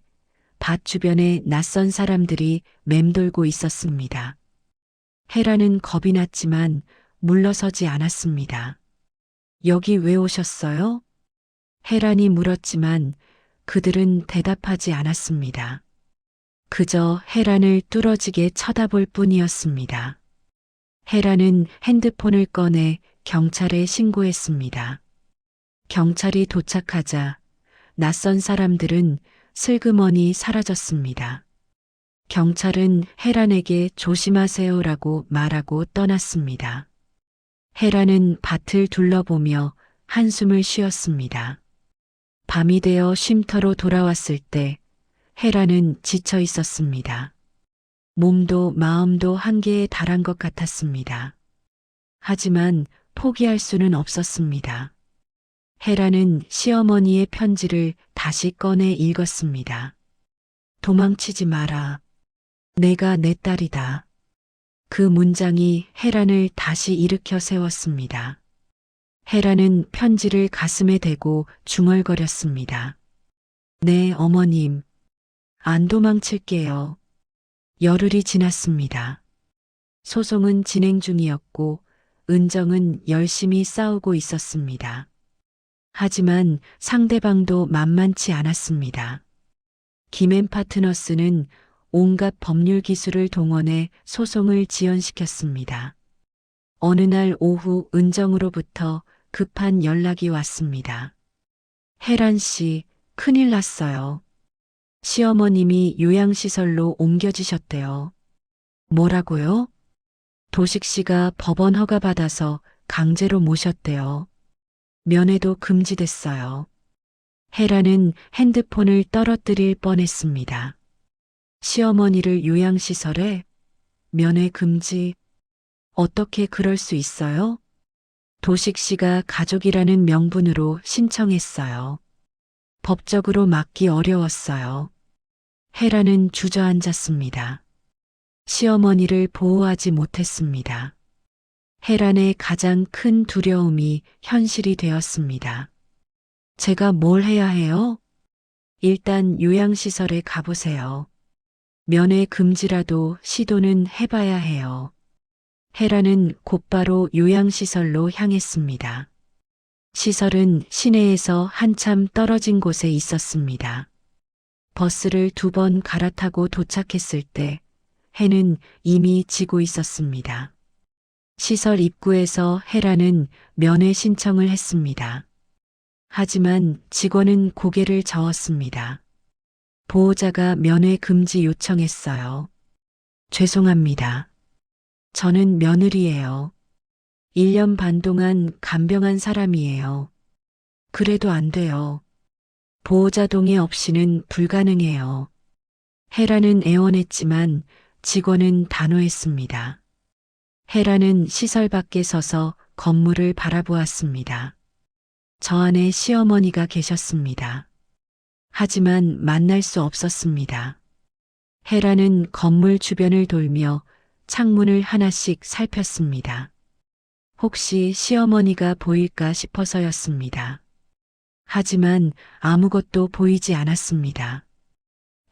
밭 주변에 낯선 사람들이 맴돌고 있었습니다. 혜란은 겁이 났지만 물러서지 않았습니다. 여기 왜 오셨어요? 혜란이 물었지만 그들은 대답하지 않았습니다. 그저 혜란을 뚫어지게 쳐다볼 뿐이었습니다. 혜란은 핸드폰을 꺼내 경찰에 신고했습니다. 경찰이 도착하자 낯선 사람들은 슬그머니 사라졌습니다. 경찰은 혜란에게 조심하세요라고 말하고 떠났습니다. 혜란은 밭을 둘러보며 한숨을 쉬었습니다. 밤이 되어 쉼터로 돌아왔을 때 혜란은 지쳐 있었습니다. 몸도 마음도 한계에 달한 것 같았습니다. 하지만 포기할 수는 없었습니다. 혜란은 시어머니의 편지를 다시 꺼내 읽었습니다. 도망치지 마라. 내가 내 딸이다. 그 문장이 혜란을 다시 일으켜 세웠습니다. 혜란은 편지를 가슴에 대고 중얼거렸습니다. 네, 어머님. 안 도망칠게요. 열흘이 지났습니다. 소송은 진행 중이었고 은정은 열심히 싸우고 있었습니다. 하지만 상대방도 만만치 않았습니다. 김앤 파트너스는 온갖 법률 기술을 동원해 소송을 지연시켰습니다. 어느 날 오후 은정으로부터 급한 연락이 왔습니다. 혜란 씨, 큰일 났어요. 시어머님이 요양시설로 옮겨지셨대요. 뭐라고요? 도식 씨가 법원 허가 받아서 강제로 모셨대요. 면회도 금지됐어요. 혜란은 핸드폰을 떨어뜨릴 뻔했습니다. 시어머니를 요양시설에 면회 금지. 어떻게 그럴 수 있어요? 도식 씨가 가족이라는 명분으로 신청했어요. 법적으로 막기 어려웠어요. 혜란은 주저앉았습니다. 시어머니를 보호하지 못했습니다. 혜란의 가장 큰 두려움이 현실이 되었습니다. 제가 뭘 해야 해요? 일단 요양시설에 가보세요. 면회 금지라도 시도는 해봐야 해요. 혜란은 곧바로 요양시설로 향했습니다. 시설은 시내에서 한참 떨어진 곳에 있었습니다. 버스를 2번 갈아타고 도착했을 때 해는 이미 지고 있었습니다. 시설 입구에서 혜란은 면회 신청을 했습니다. 하지만 직원은 고개를 저었습니다. 보호자가 면회 금지 요청했어요. 죄송합니다. 저는 며느리예요. 1년 반 동안 간병한 사람이에요. 그래도 안 돼요. 보호자 동의 없이는 불가능해요. 혜란은 애원했지만 직원은 단호했습니다. 혜란은 시설 밖에 서서 건물을 바라보았습니다. 저 안에 시어머니가 계셨습니다. 하지만 만날 수 없었습니다. 혜란은 건물 주변을 돌며 창문을 하나씩 살폈습니다. 혹시 시어머니가 보일까 싶어서였습니다. 하지만 아무것도 보이지 않았습니다.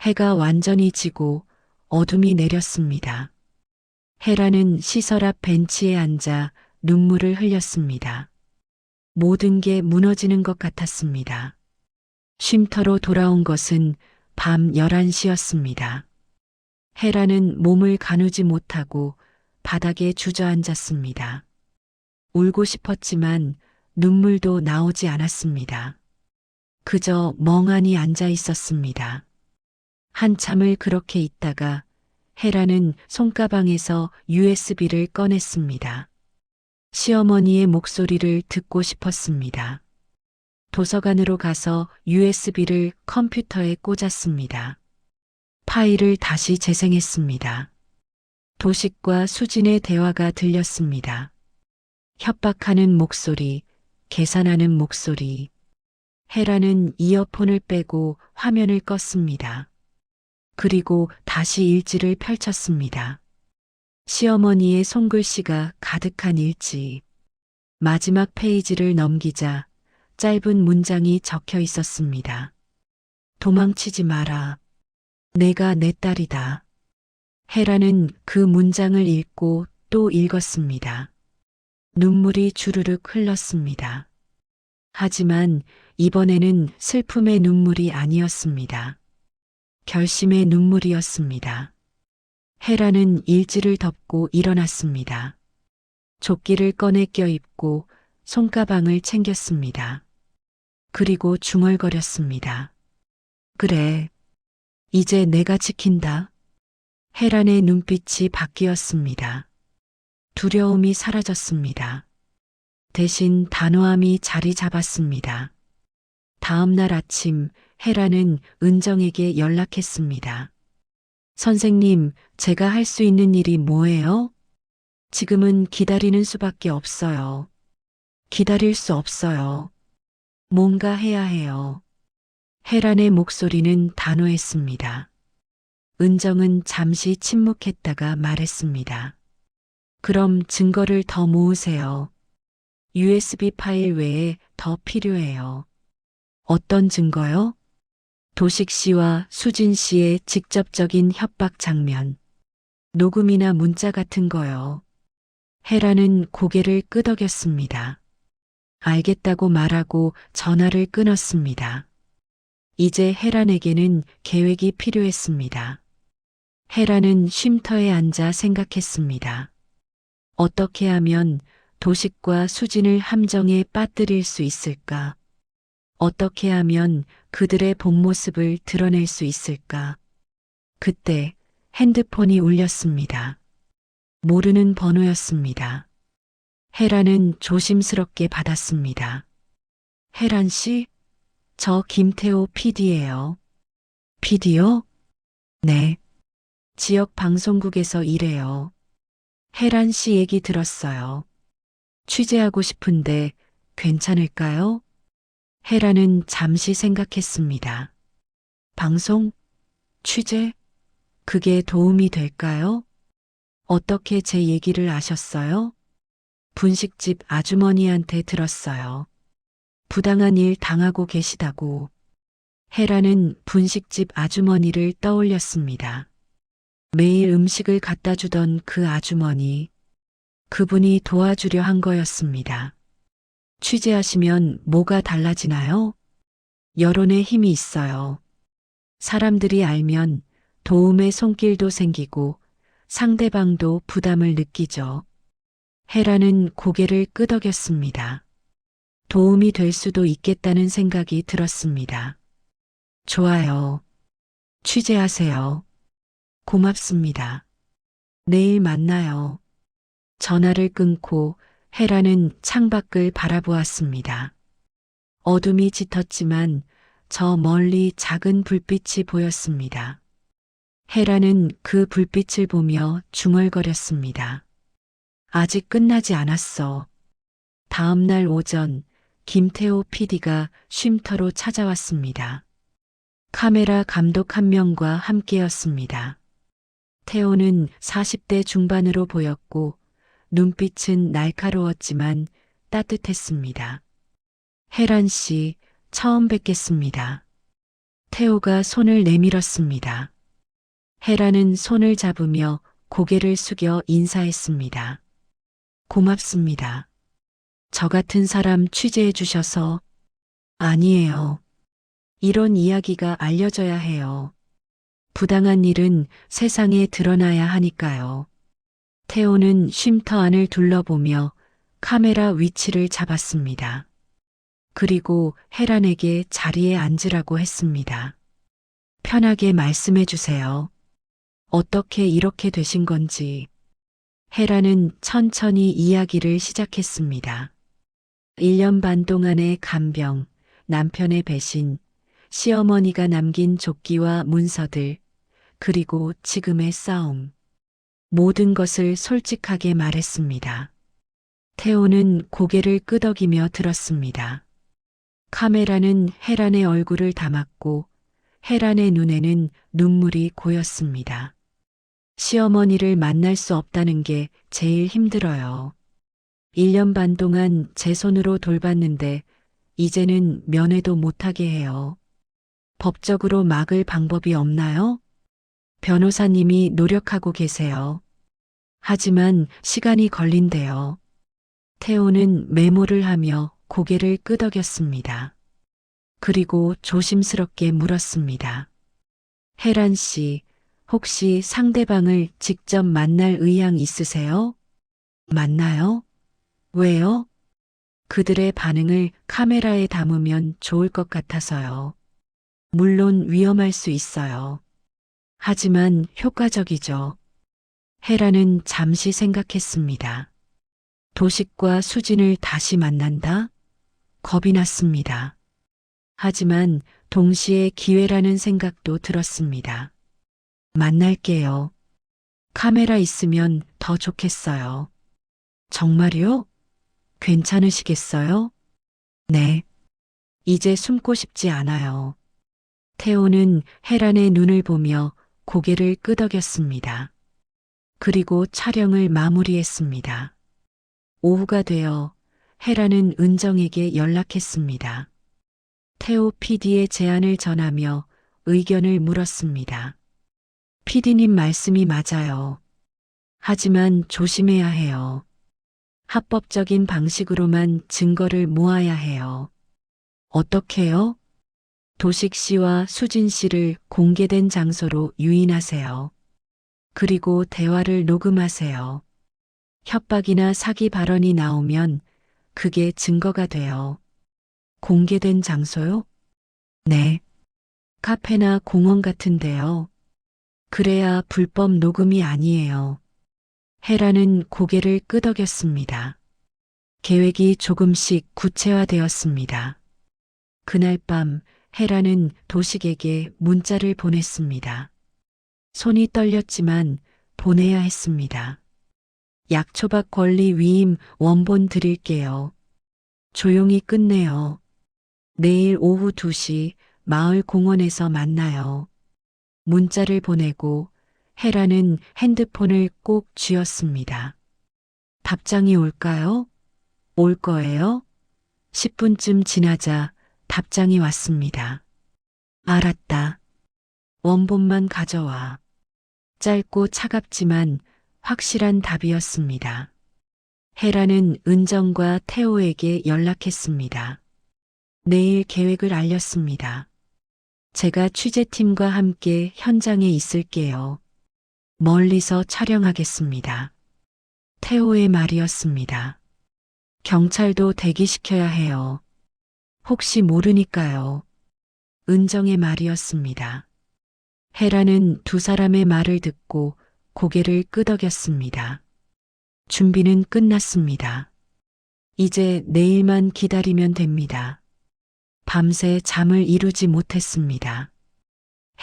해가 완전히 지고 어둠이 내렸습니다. 혜란은 시설 앞 벤치에 앉아 눈물을 흘렸습니다. 모든 게 무너지는 것 같았습니다. 쉼터로 돌아온 것은 밤 11시였습니다. 혜란은 몸을 가누지 못하고 바닥에 주저앉았습니다. 울고 싶었지만 눈물도 나오지 않았습니다. 그저 멍하니 앉아 있었습니다. 한참을 그렇게 있다가 혜란은 손가방에서 USB를 꺼냈습니다. 시어머니의 목소리를 듣고 싶었습니다. 도서관으로 가서 USB를 컴퓨터에 꽂았습니다. 파일을 다시 재생했습니다. 도식과 수진의 대화가 들렸습니다. 협박하는 목소리, 계산하는 목소리. 혜란은 이어폰을 빼고 화면을 껐습니다. 그리고 다시 일지를 펼쳤습니다. 시어머니의 손글씨가 가득한 일지. 마지막 페이지를 넘기자 짧은 문장이 적혀 있었습니다. 도망치지 마라. 내가 내 딸이다. 헤라는 그 문장을 읽고 또 읽었습니다. 눈물이 주르륵 흘렀습니다. 하지만 이번에는 슬픔의 눈물이 아니었습니다. 결심의 눈물이었습니다. 헤라는 일지를 덮고 일어났습니다. 조끼를 꺼내 껴입고 손가방을 챙겼습니다. 그리고 중얼거렸습니다. 그래, 이제 내가 지킨다. 헤란의 눈빛이 바뀌었습니다. 두려움이 사라졌습니다. 대신 단호함이 자리 잡았습니다. 다음 날 아침 헤라는 은정에게 연락했습니다. 선생님, 제가 할 수 있는 일이 뭐예요? 지금은 기다리는 수밖에 없어요. 기다릴 수 없어요. 뭔가 해야 해요. 헤란의 목소리는 단호했습니다. 은정은 잠시 침묵했다가 말했습니다. 그럼 증거를 더 모으세요. USB 파일 외에 더 필요해요. 어떤 증거요? 도식 씨와 수진 씨의 직접적인 협박 장면, 녹음이나 문자 같은 거요. 헤라는 고개를 끄덕였습니다. 알겠다고 말하고 전화를 끊었습니다. 이제 헤란에게는 계획이 필요했습니다. 헤라는 쉼터에 앉아 생각했습니다. 어떻게 하면 도식과 수진을 함정에 빠뜨릴 수 있을까? 어떻게 하면 그들의 본 모습을 드러낼 수 있을까? 그때 핸드폰이 울렸습니다. 모르는 번호였습니다. 헤라는 조심스럽게 받았습니다. 헤란 씨? 저 김태호 PD예요. PD요? 네. 지역 방송국에서 일해요. 헤란 씨 얘기 들었어요. 취재하고 싶은데 괜찮을까요? 헤라는 잠시 생각했습니다. 방송? 취재? 그게 도움이 될까요? 어떻게 제 얘기를 아셨어요? 분식집 아주머니한테 들었어요. 부당한 일 당하고 계시다고. 헤라는 분식집 아주머니를 떠올렸습니다. 매일 음식을 갖다 주던 그 아주머니. 그분이 도와주려 한 거였습니다. 취재하시면 뭐가 달라지나요? 여론의 힘이 있어요. 사람들이 알면 도움의 손길도 생기고 상대방도 부담을 느끼죠. 헤라는 고개를 끄덕였습니다. 도움이 될 수도 있겠다는 생각이 들었습니다. 좋아요. 취재하세요. 고맙습니다. 내일 만나요. 전화를 끊고 헤라는 창밖을 바라보았습니다. 어둠이 짙었지만 저 멀리 작은 불빛이 보였습니다. 헤라는 그 불빛을 보며 중얼거렸습니다. 아직 끝나지 않았어. 다음 날 오전 김태호 PD가 쉼터로 찾아왔습니다. 카메라 감독 한 명과 함께였습니다. 태호는 40대 중반으로 보였고 눈빛은 날카로웠지만 따뜻했습니다. 헤란 씨, 처음 뵙겠습니다. 태호가 손을 내밀었습니다. 헤라는 손을 잡으며 고개를 숙여 인사했습니다. 고맙습니다. 저 같은 사람 취재해 주셔서. 아니에요. 이런 이야기가 알려져야 해요. 부당한 일은 세상에 드러나야 하니까요. 태호는 쉼터 안을 둘러보며 카메라 위치를 잡았습니다. 그리고 헤란에게 자리에 앉으라고 했습니다. 편하게 말씀해 주세요. 어떻게 이렇게 되신 건지. 헤란은 천천히 이야기를 시작했습니다. 1년 반 동안의 간병, 남편의 배신, 시어머니가 남긴 조끼와 문서들, 그리고 지금의 싸움. 모든 것을 솔직하게 말했습니다. 태호는 고개를 끄덕이며 들었습니다. 카메라는 헤란의 얼굴을 담았고 혜란의 눈에는 눈물이 고였습니다. 시어머니를 만날 수 없다는 게 제일 힘들어요. 1년 반 동안 제 손으로 돌봤는데 이제는 면회도 못하게 해요. 법적으로 막을 방법이 없나요? 변호사님이 노력하고 계세요. 하지만 시간이 걸린대요. 태호는 메모를 하며 고개를 끄덕였습니다. 그리고 조심스럽게 물었습니다. 혜란 씨, 혹시 상대방을 직접 만날 의향 있으세요? 만나요? 왜요? 그들의 반응을 카메라에 담으면 좋을 것 같아서요. 물론 위험할 수 있어요. 하지만 효과적이죠. 혜란은 잠시 생각했습니다. 도식과 수진을 다시 만난다? 겁이 났습니다. 하지만 동시에 기회라는 생각도 들었습니다. 만날게요. 카메라 있으면 더 좋겠어요. 정말요? 괜찮으시겠어요? 네. 이제 숨고 싶지 않아요. 태호는 혜란의 눈을 보며 고개를 끄덕였습니다. 그리고 촬영을 마무리했습니다. 오후가 되어 혜란은 은정에게 연락했습니다. 태호 PD의 제안을 전하며 의견을 물었습니다. PD님 말씀이 맞아요. 하지만 조심해야 해요. 합법적인 방식으로만 증거를 모아야 해요. 어떻게요? 도식 씨와 수진 씨를 공개된 장소로 유인하세요. 그리고 대화를 녹음하세요. 협박이나 사기 발언이 나오면 그게 증거가 돼요. 공개된 장소요? 네. 카페나 공원 같은데요. 그래야 불법 녹음이 아니에요. 혜란은 고개를 끄덕였습니다. 계획이 조금씩 구체화되었습니다. 그날 밤 혜란은 도식에게 문자를 보냈습니다. 손이 떨렸지만 보내야 했습니다. 약초박 권리 위임 원본 드릴게요. 조용히 끝내요. 내일 오후 2시 마을 공원에서 만나요. 문자를 보내고 혜란은 핸드폰을 꼭 쥐었습니다. 답장이 올까요? 올 거예요? 10분쯤 지나자 답장이 왔습니다. 알았다. 원본만 가져와. 짧고 차갑지만 확실한 답이었습니다. 혜란은 은정과 태호에게 연락했습니다. 내일 계획을 알렸습니다. 제가 취재팀과 함께 현장에 있을게요. 멀리서 촬영하겠습니다. 태호의 말이었습니다. 경찰도 대기시켜야 해요. 혹시 모르니까요. 은정의 말이었습니다. 혜란은 두 사람의 말을 듣고 고개를 끄덕였습니다. 준비는 끝났습니다. 이제 내일만 기다리면 됩니다. 밤새 잠을 이루지 못했습니다.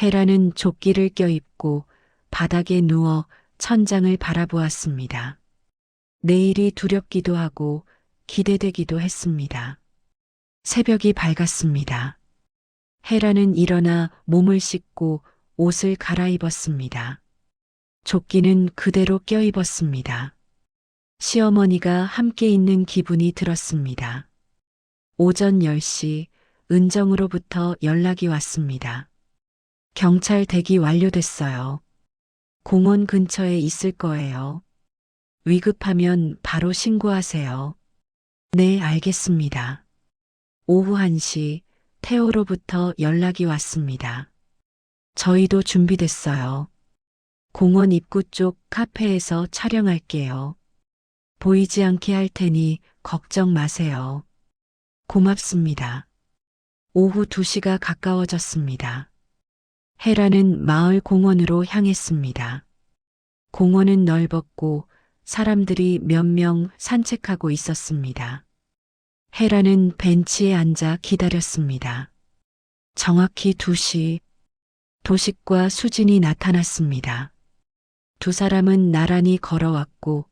혜란은 조끼를 껴입고 바닥에 누워 천장을 바라보았습니다. 내일이 두렵기도 하고 기대되기도 했습니다. 새벽이 밝았습니다. 혜란은 일어나 몸을 씻고 옷을 갈아입었습니다. 조끼는 그대로 껴입었습니다. 시어머니가 함께 있는 기분이 들었습니다. 오전 10시 은정으로부터 연락이 왔습니다. 경찰 대기 완료됐어요. 공원 근처에 있을 거예요. 위급하면 바로 신고하세요. 네, 알겠습니다. 오후 1시 태호로부터 연락이 왔습니다. 저희도 준비됐어요. 공원 입구 쪽 카페에서 촬영할게요. 보이지 않게 할 테니 걱정 마세요. 고맙습니다. 오후 2시가 가까워졌습니다. 혜란은 마을 공원으로 향했습니다. 공원은 넓었고 사람들이 몇 명 산책하고 있었습니다. 혜란은 벤치에 앉아 기다렸습니다. 정확히 2시, 도식과 수진이 나타났습니다. 두 사람은 나란히 걸어왔고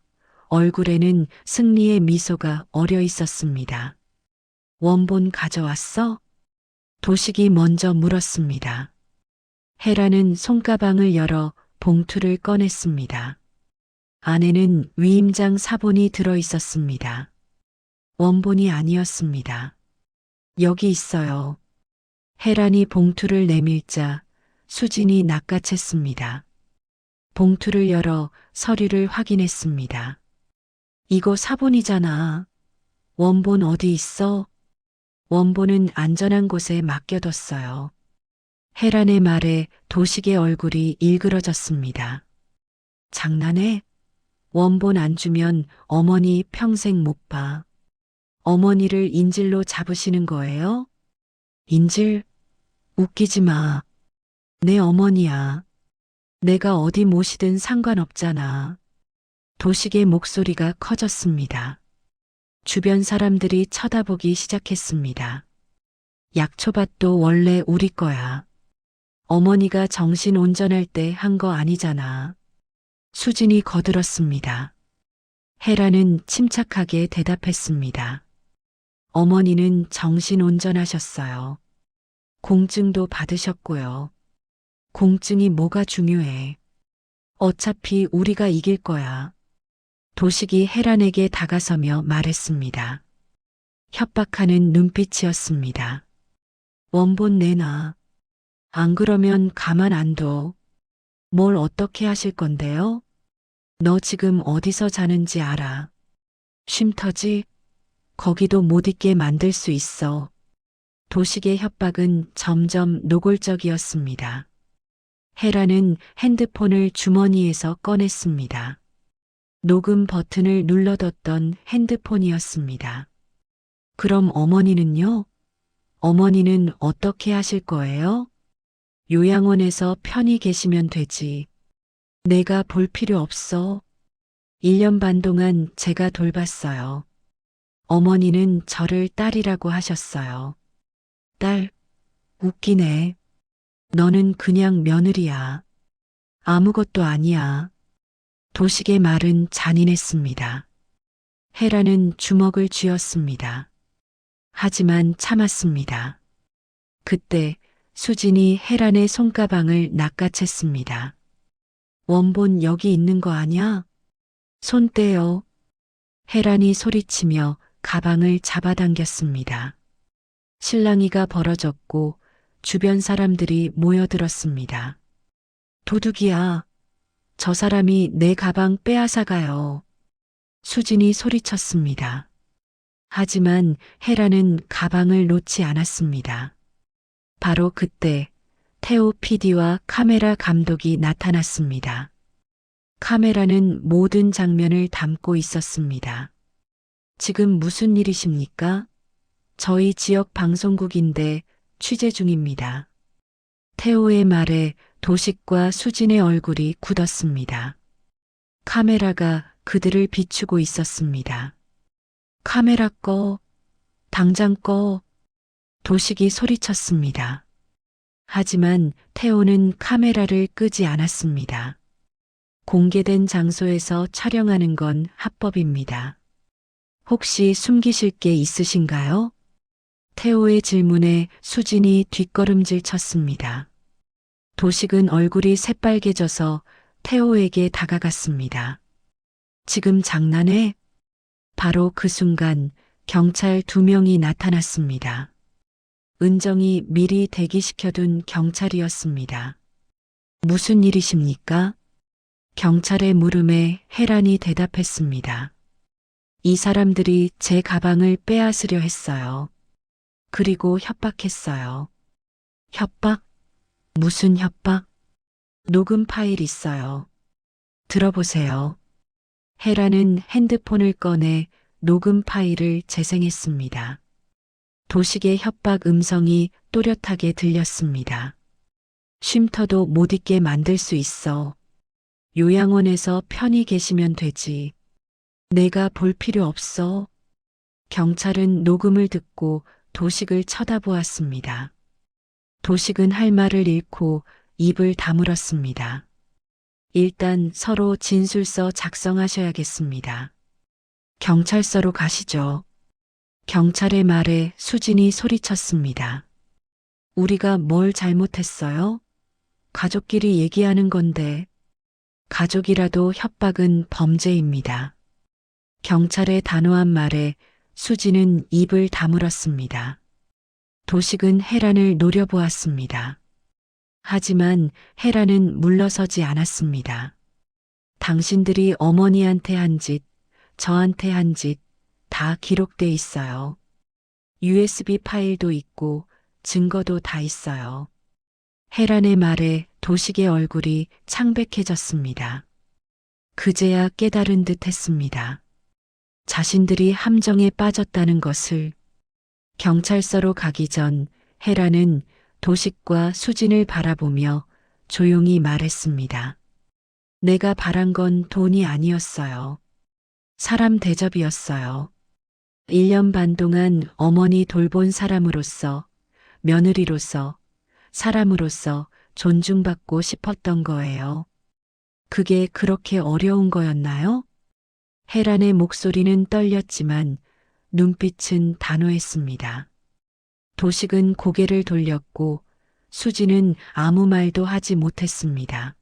얼굴에는 승리의 미소가 어려 있었습니다. 원본 가져왔어? 도식이 먼저 물었습니다. 혜라는 손가방을 열어 봉투를 꺼냈습니다. 안에는 위임장 사본이 들어 있었습니다. 원본이 아니었습니다. 여기 있어요. 혜란이 봉투를 내밀자 수진이 낚아챘습니다. 봉투를 열어 서류를 확인했습니다. 이거 사본이잖아. 원본 어디 있어? 원본은 안전한 곳에 맡겨뒀어요. 혜란의 말에 도식의 얼굴이 일그러졌습니다. 장난해? 원본 안 주면 어머니 평생 못 봐. 어머니를 인질로 잡으시는 거예요? 인질? 웃기지 마. 내 어머니야. 내가 어디 모시든 상관없잖아. 도식의 목소리가 커졌습니다. 주변 사람들이 쳐다보기 시작했습니다. 약초밭도 원래 우리 거야. 어머니가 정신 온전할 때 한 거 아니잖아. 수진이 거들었습니다. 혜라는 침착하게 대답했습니다. 어머니는 정신 온전하셨어요. 공증도 받으셨고요. 공증이 뭐가 중요해. 어차피 우리가 이길 거야. 도식이 혜란에게 다가서며 말했습니다. 협박하는 눈빛이었습니다. 원본 내놔. 안 그러면 가만 안 둬. 뭘 어떻게 하실 건데요? 너 지금 어디서 자는지 알아. 쉼터지? 거기도 못 있게 만들 수 있어. 도식의 협박은 점점 노골적이었습니다. 혜라는 핸드폰을 주머니에서 꺼냈습니다. 녹음 버튼을 눌러뒀던 핸드폰이었습니다. 그럼 어머니는요? 어머니는 어떻게 하실 거예요? 요양원에서 편히 계시면 되지. 내가 볼 필요 없어. 1년 반 동안 제가 돌봤어요. 어머니는 저를 딸이라고 하셨어요. 딸, 웃기네. 너는 그냥 며느리야. 아무것도 아니야. 도식의 말은 잔인했습니다. 혜라는 주먹을 쥐었습니다. 하지만 참았습니다. 그때 수진이 혜란의 손가방을 낚아챘습니다. 원본 여기 있는 거 아냐? 손 떼요. 혜란이 소리치며 가방을 잡아당겼습니다. 실랑이가 벌어졌고 주변 사람들이 모여들었습니다. 도둑이야. 저 사람이 내 가방 빼앗아가요. 수진이 소리쳤습니다. 하지만 혜라는 가방을 놓지 않았습니다. 바로 그때 태호 PD와 카메라 감독이 나타났습니다. 카메라는 모든 장면을 담고 있었습니다. 지금 무슨 일이십니까? 저희 지역 방송국인데 취재 중입니다. 태호의 말에 도식과 수진의 얼굴이 굳었습니다. 카메라가 그들을 비추고 있었습니다. 카메라 꺼. 당장 꺼. 도식이 소리쳤습니다. 하지만 태호는 카메라를 끄지 않았습니다. 공개된 장소에서 촬영하는 건 합법입니다. 혹시 숨기실 게 있으신가요? 태호의 질문에 수진이 뒷걸음질 쳤습니다. 도식은 얼굴이 새빨개져서 태호에게 다가갔습니다. 지금 장난해? 바로 그 순간 경찰 2명이 나타났습니다. 은정이 미리 대기시켜둔 경찰이었습니다. 무슨 일이십니까? 경찰의 물음에 혜란이 대답했습니다. 이 사람들이 제 가방을 빼앗으려 했어요. 그리고 협박했어요. 협박? 무슨 협박? 녹음 파일 있어요. 들어보세요. 혜란은 핸드폰을 꺼내 녹음 파일을 재생했습니다. 도식의 협박 음성이 또렷하게 들렸습니다. 쉼터도 못 있게 만들 수 있어. 요양원에서 편히 계시면 되지. 내가 볼 필요 없어. 경찰은 녹음을 듣고 도식을 쳐다보았습니다. 도식은 할 말을 잃고 입을 다물었습니다. 일단 서로 진술서 작성하셔야겠습니다. 경찰서로 가시죠. 경찰의 말에 수진이 소리쳤습니다. 우리가 뭘 잘못했어요? 가족끼리 얘기하는 건데, 가족이라도 협박은 범죄입니다. 경찰의 단호한 말에 수지는 입을 다물었습니다. 도식은 혜란을 노려보았습니다. 하지만 혜란은 물러서지 않았습니다. 당신들이 어머니한테 한 짓, 저한테 한 짓 다 기록돼 있어요. USB 파일도 있고 증거도 다 있어요. 혜란의 말에 도식의 얼굴이 창백해졌습니다. 그제야 깨달은 듯 했습니다. 자신들이 함정에 빠졌다는 것을. 경찰서로 가기 전 혜란은 도식과 수진을 바라보며 조용히 말했습니다. 내가 바란 건 돈이 아니었어요. 사람 대접이었어요. 1년 반 동안 어머니 돌본 사람으로서, 며느리로서, 사람으로서 존중받고 싶었던 거예요. 그게 그렇게 어려운 거였나요? 혜란의 목소리는 떨렸지만 눈빛은 단호했습니다. 도식은 고개를 돌렸고 수지는 아무 말도 하지 못했습니다.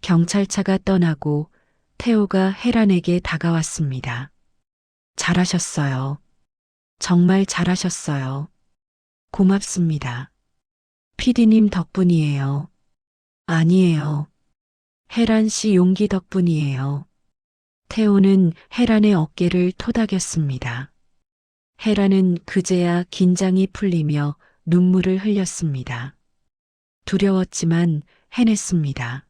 경찰차가 떠나고 태호가 혜란에게 다가왔습니다. 잘하셨어요. 정말 잘하셨어요. 고맙습니다. 피디님 덕분이에요. 아니에요. 혜란 씨 용기 덕분이에요. 태호는 혜란의 어깨를 토닥였습니다. 혜란은 그제야 긴장이 풀리며 눈물을 흘렸습니다. 두려웠지만 해냈습니다.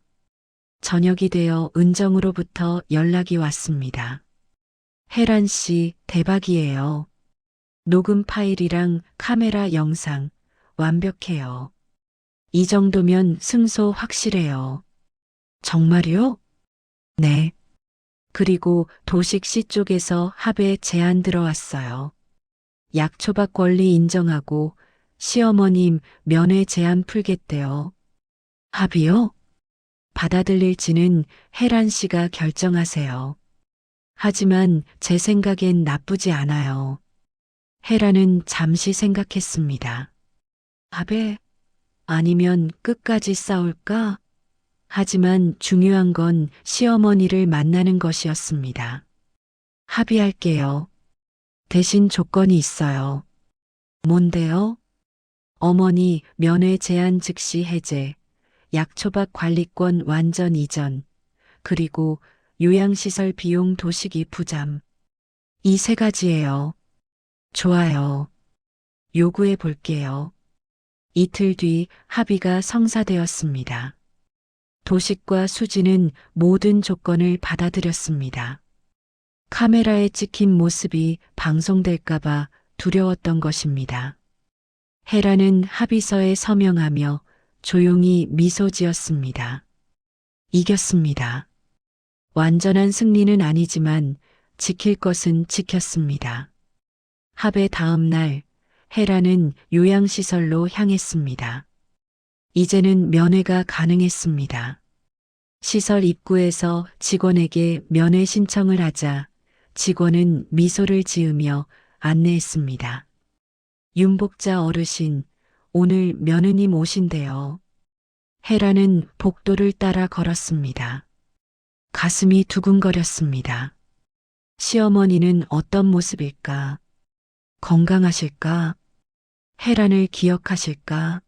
저녁이 되어 은정으로부터 연락이 왔습니다. 혜란 씨 대박이에요. 녹음 파일이랑 카메라 영상 완벽해요. 이 정도면 승소 확실해요. 정말요? 네. 그리고 도식 씨 쪽에서 합의 제안 들어왔어요. 약초박 권리 인정하고 시어머님 면회 제한 풀겠대요. 합의요? 받아들일지는 혜란 씨가 결정하세요. 하지만 제 생각엔 나쁘지 않아요. 혜란은 잠시 생각했습니다. 합의? 아니면 끝까지 싸울까? 하지만 중요한 건 시어머니를 만나는 것이었습니다. 합의할게요. 대신 조건이 있어요. 뭔데요? 어머니 면회 제한 즉시 해제, 약초박 관리권 완전 이전, 그리고 요양시설 비용 도식이 부담. 이 세 가지예요. 좋아요. 요구해 볼게요. 이틀 뒤 합의가 성사되었습니다. 도식과 수지는 모든 조건을 받아들였습니다. 카메라에 찍힌 모습이 방송될까봐 두려웠던 것입니다. 혜란은 합의서에 서명하며 조용히 미소 지었습니다. 이겼습니다. 완전한 승리는 아니지만 지킬 것은 지켰습니다. 합의 다음 날 혜란은 요양시설로 향했습니다. 이제는 면회가 가능했습니다. 시설 입구에서 직원에게 면회 신청을 하자 직원은 미소를 지으며 안내했습니다. 윤복자 어르신, 오늘 며느님 오신대요. 혜란은 복도를 따라 걸었습니다. 가슴이 두근거렸습니다. 시어머니는 어떤 모습일까? 건강하실까? 혜란을 기억하실까?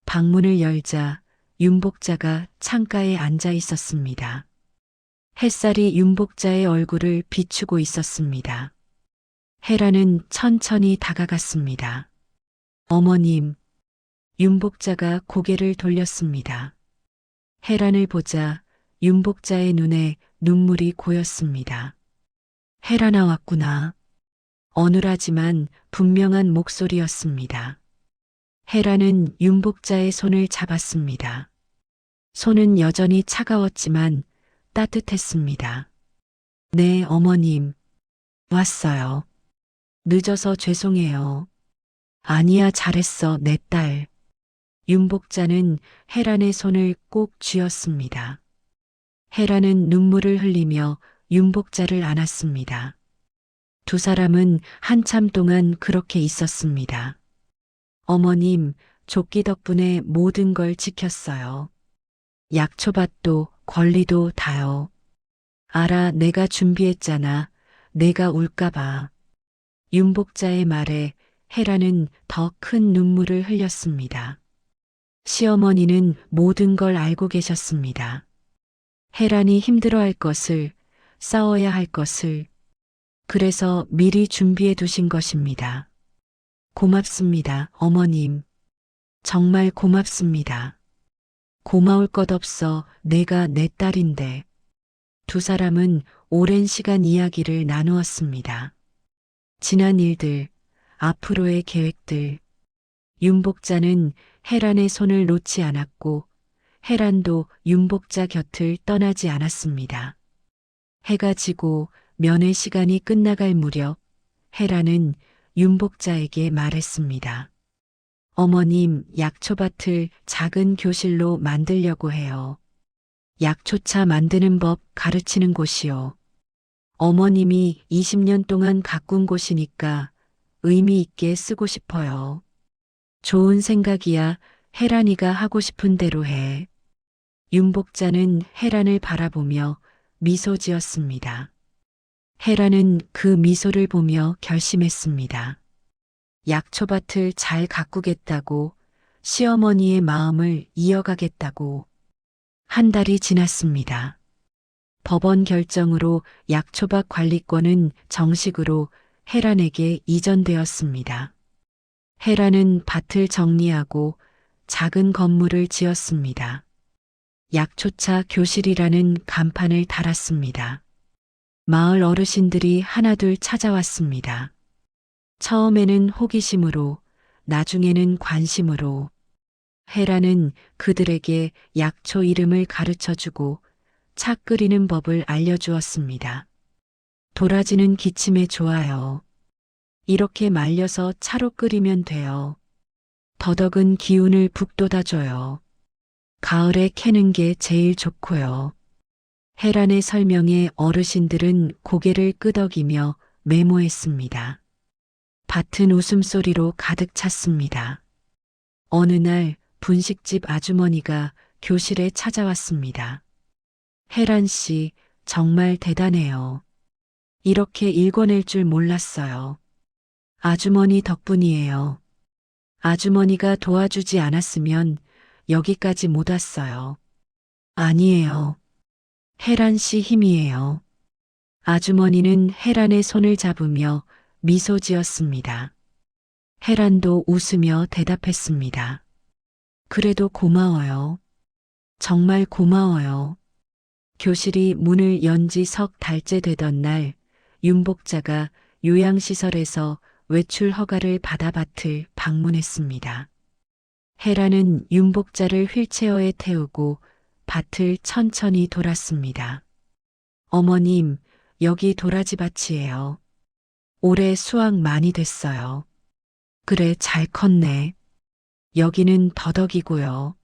방문을 열자 윤복자가 창가에 앉아 있었습니다. 햇살이 윤복자의 얼굴을 비추고 있었습니다. 혜란은 천천히 다가갔습니다. 어머님, 윤복자가 고개를 돌렸습니다. 혜란을 보자 윤복자의 눈에 눈물이 고였습니다. 혜란아 왔구나. 어눌하지만 분명한 목소리였습니다. 혜란은 윤복자의 손을 잡았습니다. 손은 여전히 차가웠지만 따뜻했습니다. 네, 어머님. 왔어요. 늦어서 죄송해요. 아니야, 잘했어, 내 딸. 윤복자는 혜란의 손을 꼭 쥐었습니다. 혜란은 눈물을 흘리며 윤복자를 안았습니다. 두 사람은 한참 동안 그렇게 있었습니다. 어머님, 조끼 덕분에 모든 걸 지켰어요. 약초밭도 권리도 다요. 알아, 내가 준비했잖아. 내가 울까봐. 윤복자의 말에 헤라는 더 큰 눈물을 흘렸습니다. 시어머니는 모든 걸 알고 계셨습니다. 헤란이 힘들어할 것을, 싸워야 할 것을, 그래서 미리 준비해 두신 것입니다. 고맙습니다, 어머님. 정말 고맙습니다. 고마울 것 없어, 내가 내 딸인데. 두 사람은 오랜 시간 이야기를 나누었습니다. 지난 일들, 앞으로의 계획들. 윤복자는 헤란의 손을 놓지 않았고 헤란도 윤복자 곁을 떠나지 않았습니다. 해가 지고 면회 시간이 끝나갈 무렵 헤란은 윤복자에게 말했습니다. 어머님, 약초밭을 작은 교실로 만들려고 해요. 약초차 만드는 법 가르치는 곳이요. 어머님이 20년 동안 가꾼 곳이니까 의미 있게 쓰고 싶어요. 좋은 생각이야. 헤란이가 하고 싶은 대로 해. 윤복자는 헤란을 바라보며 미소 지었습니다. 헤란은 그 미소를 보며 결심했습니다. 약초밭을 잘 가꾸겠다고, 시어머니의 마음을 이어가겠다고. 한 달이 지났습니다. 법원 결정으로 약초밭 관리권은 정식으로 헤란에게 이전되었습니다. 헤란은 밭을 정리하고 작은 건물을 지었습니다. 약초차 교실이라는 간판을 달았습니다. 마을 어르신들이 하나둘 찾아왔습니다. 처음에는 호기심으로, 나중에는 관심으로. 헤란은 그들에게 약초 이름을 가르쳐주고 차 끓이는 법을 알려주었습니다. 도라지는 기침에 좋아요. 이렇게 말려서 차로 끓이면 돼요. 더덕은 기운을 북돋아줘요. 가을에 캐는 게 제일 좋고요. 헤란의 설명에 어르신들은 고개를 끄덕이며 메모했습니다. 밭은 웃음소리로 가득 찼습니다. 어느 날 분식집 아주머니가 교실에 찾아왔습니다. 헤란 씨, 정말 대단해요. 이렇게 읽어낼 줄 몰랐어요. 아주머니 덕분이에요. 아주머니가 도와주지 않았으면 여기까지 못 왔어요. 아니에요. 헤란 씨 힘이에요. 아주머니는 헤란의 손을 잡으며 미소 지었습니다. 헤란도 웃으며 대답했습니다. 그래도 고마워요. 정말 고마워요. 교실이 문을 연 지 석 달째 되던 날, 윤복자가 요양시설에서 외출 허가를 받아 밭을 방문했습니다. 헤라는 윤복자를 휠체어에 태우고 밭을 천천히 돌았습니다. 어머님, 여기 도라지 밭이에요. 올해 수확 많이 됐어요. 그래, 잘 컸네. 여기는 더덕이고요.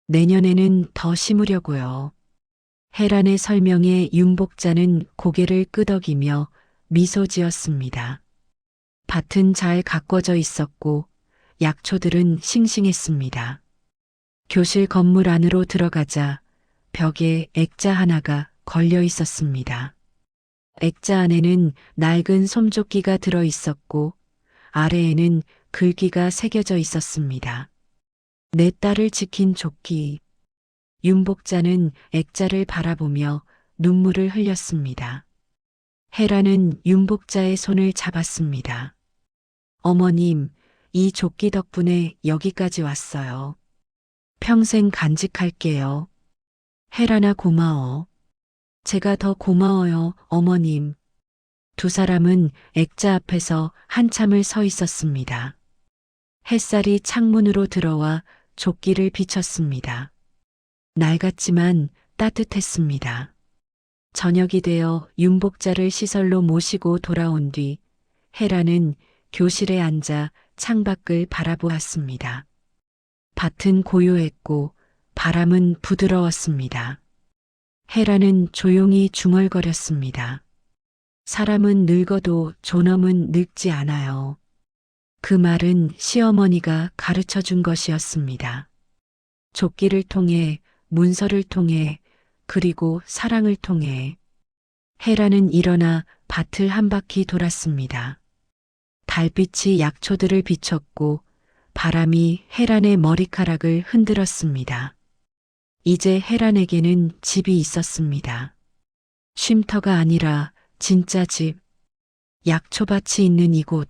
내년에는 더 심으려고요. 헤란의 설명에 윤복자는 고개를 끄덕이며 미소 지었습니다. 밭은 잘 가꿔져 있었고 약초들은 싱싱했습니다. 교실 건물 안으로 들어가자 벽에 액자 하나가 걸려 있었습니다. 액자 안에는 낡은 솜조끼가 들어 있었고 아래에는 글귀가 새겨져 있었습니다. 내 딸을 지킨 조끼. 윤복자는 액자를 바라보며 눈물을 흘렸습니다. 헤라는 윤복자의 손을 잡았습니다. 어머님, 이 조끼 덕분에 여기까지 왔어요. 평생 간직할게요. 헤라나 고마워. 제가 더 고마워요, 어머님. 두 사람은 액자 앞에서 한참을 서 있었습니다. 햇살이 창문으로 들어와 조끼를 비쳤습니다. 낡았지만 따뜻했습니다. 저녁이 되어 윤복자를 시설로 모시고 돌아온 뒤 헤라는 교실에 앉아 창밖을 바라보았습니다. 밭은 고요했고 바람은 부드러웠습니다. 헤라는 조용히 중얼거렸습니다. 사람은 늙어도 존엄은 늙지 않아요. 그 말은 시어머니가 가르쳐 준 것이었습니다. 족기를 통해, 문서를 통해, 그리고 사랑을 통해 헤라는 일어나 밭을 한 바퀴 돌았습니다. 달빛이 약초들을 비췄고 바람이 헤란의 머리카락을 흔들었습니다. 이제 헤란에게는 집이 있었습니다. 쉼터가 아니라 진짜 집, 약초밭이 있는 이곳,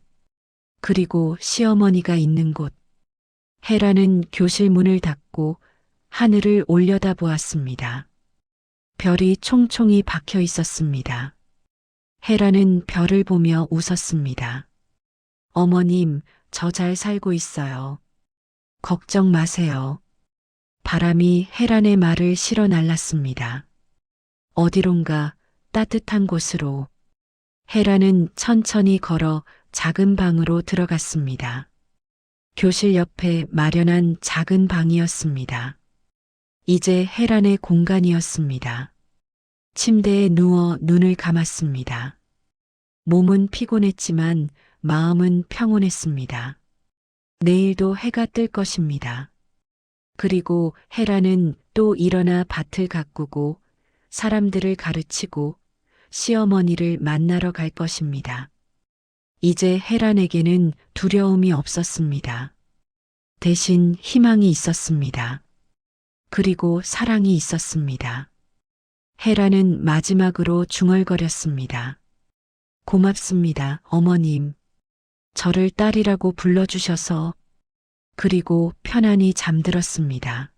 그리고 시어머니가 있는 곳. 헤라는 교실 문을 닫고 하늘을 올려다 보았습니다. 별이 총총히 박혀 있었습니다. 헤라는 별을 보며 웃었습니다. 어머님, 저 잘 살고 있어요. 걱정 마세요. 바람이 헤란의 말을 실어 날랐습니다. 어디론가 따뜻한 곳으로. 헤라는 천천히 걸어 작은 방으로 들어갔습니다. 교실 옆에 마련한 작은 방이었습니다. 이제 헤란의 공간이었습니다. 침대에 누워 눈을 감았습니다. 몸은 피곤했지만 마음은 평온했습니다. 내일도 해가 뜰 것입니다. 그리고 헤라는 또 일어나 밭을 가꾸고 사람들을 가르치고 시어머니를 만나러 갈 것입니다. 이제 헤란에게는 두려움이 없었습니다. 대신 희망이 있었습니다. 그리고 사랑이 있었습니다. 헤라는 마지막으로 중얼거렸습니다. 고맙습니다, 어머님. 저를 딸이라고 불러주셔서. 그리고 편안히 잠들었습니다.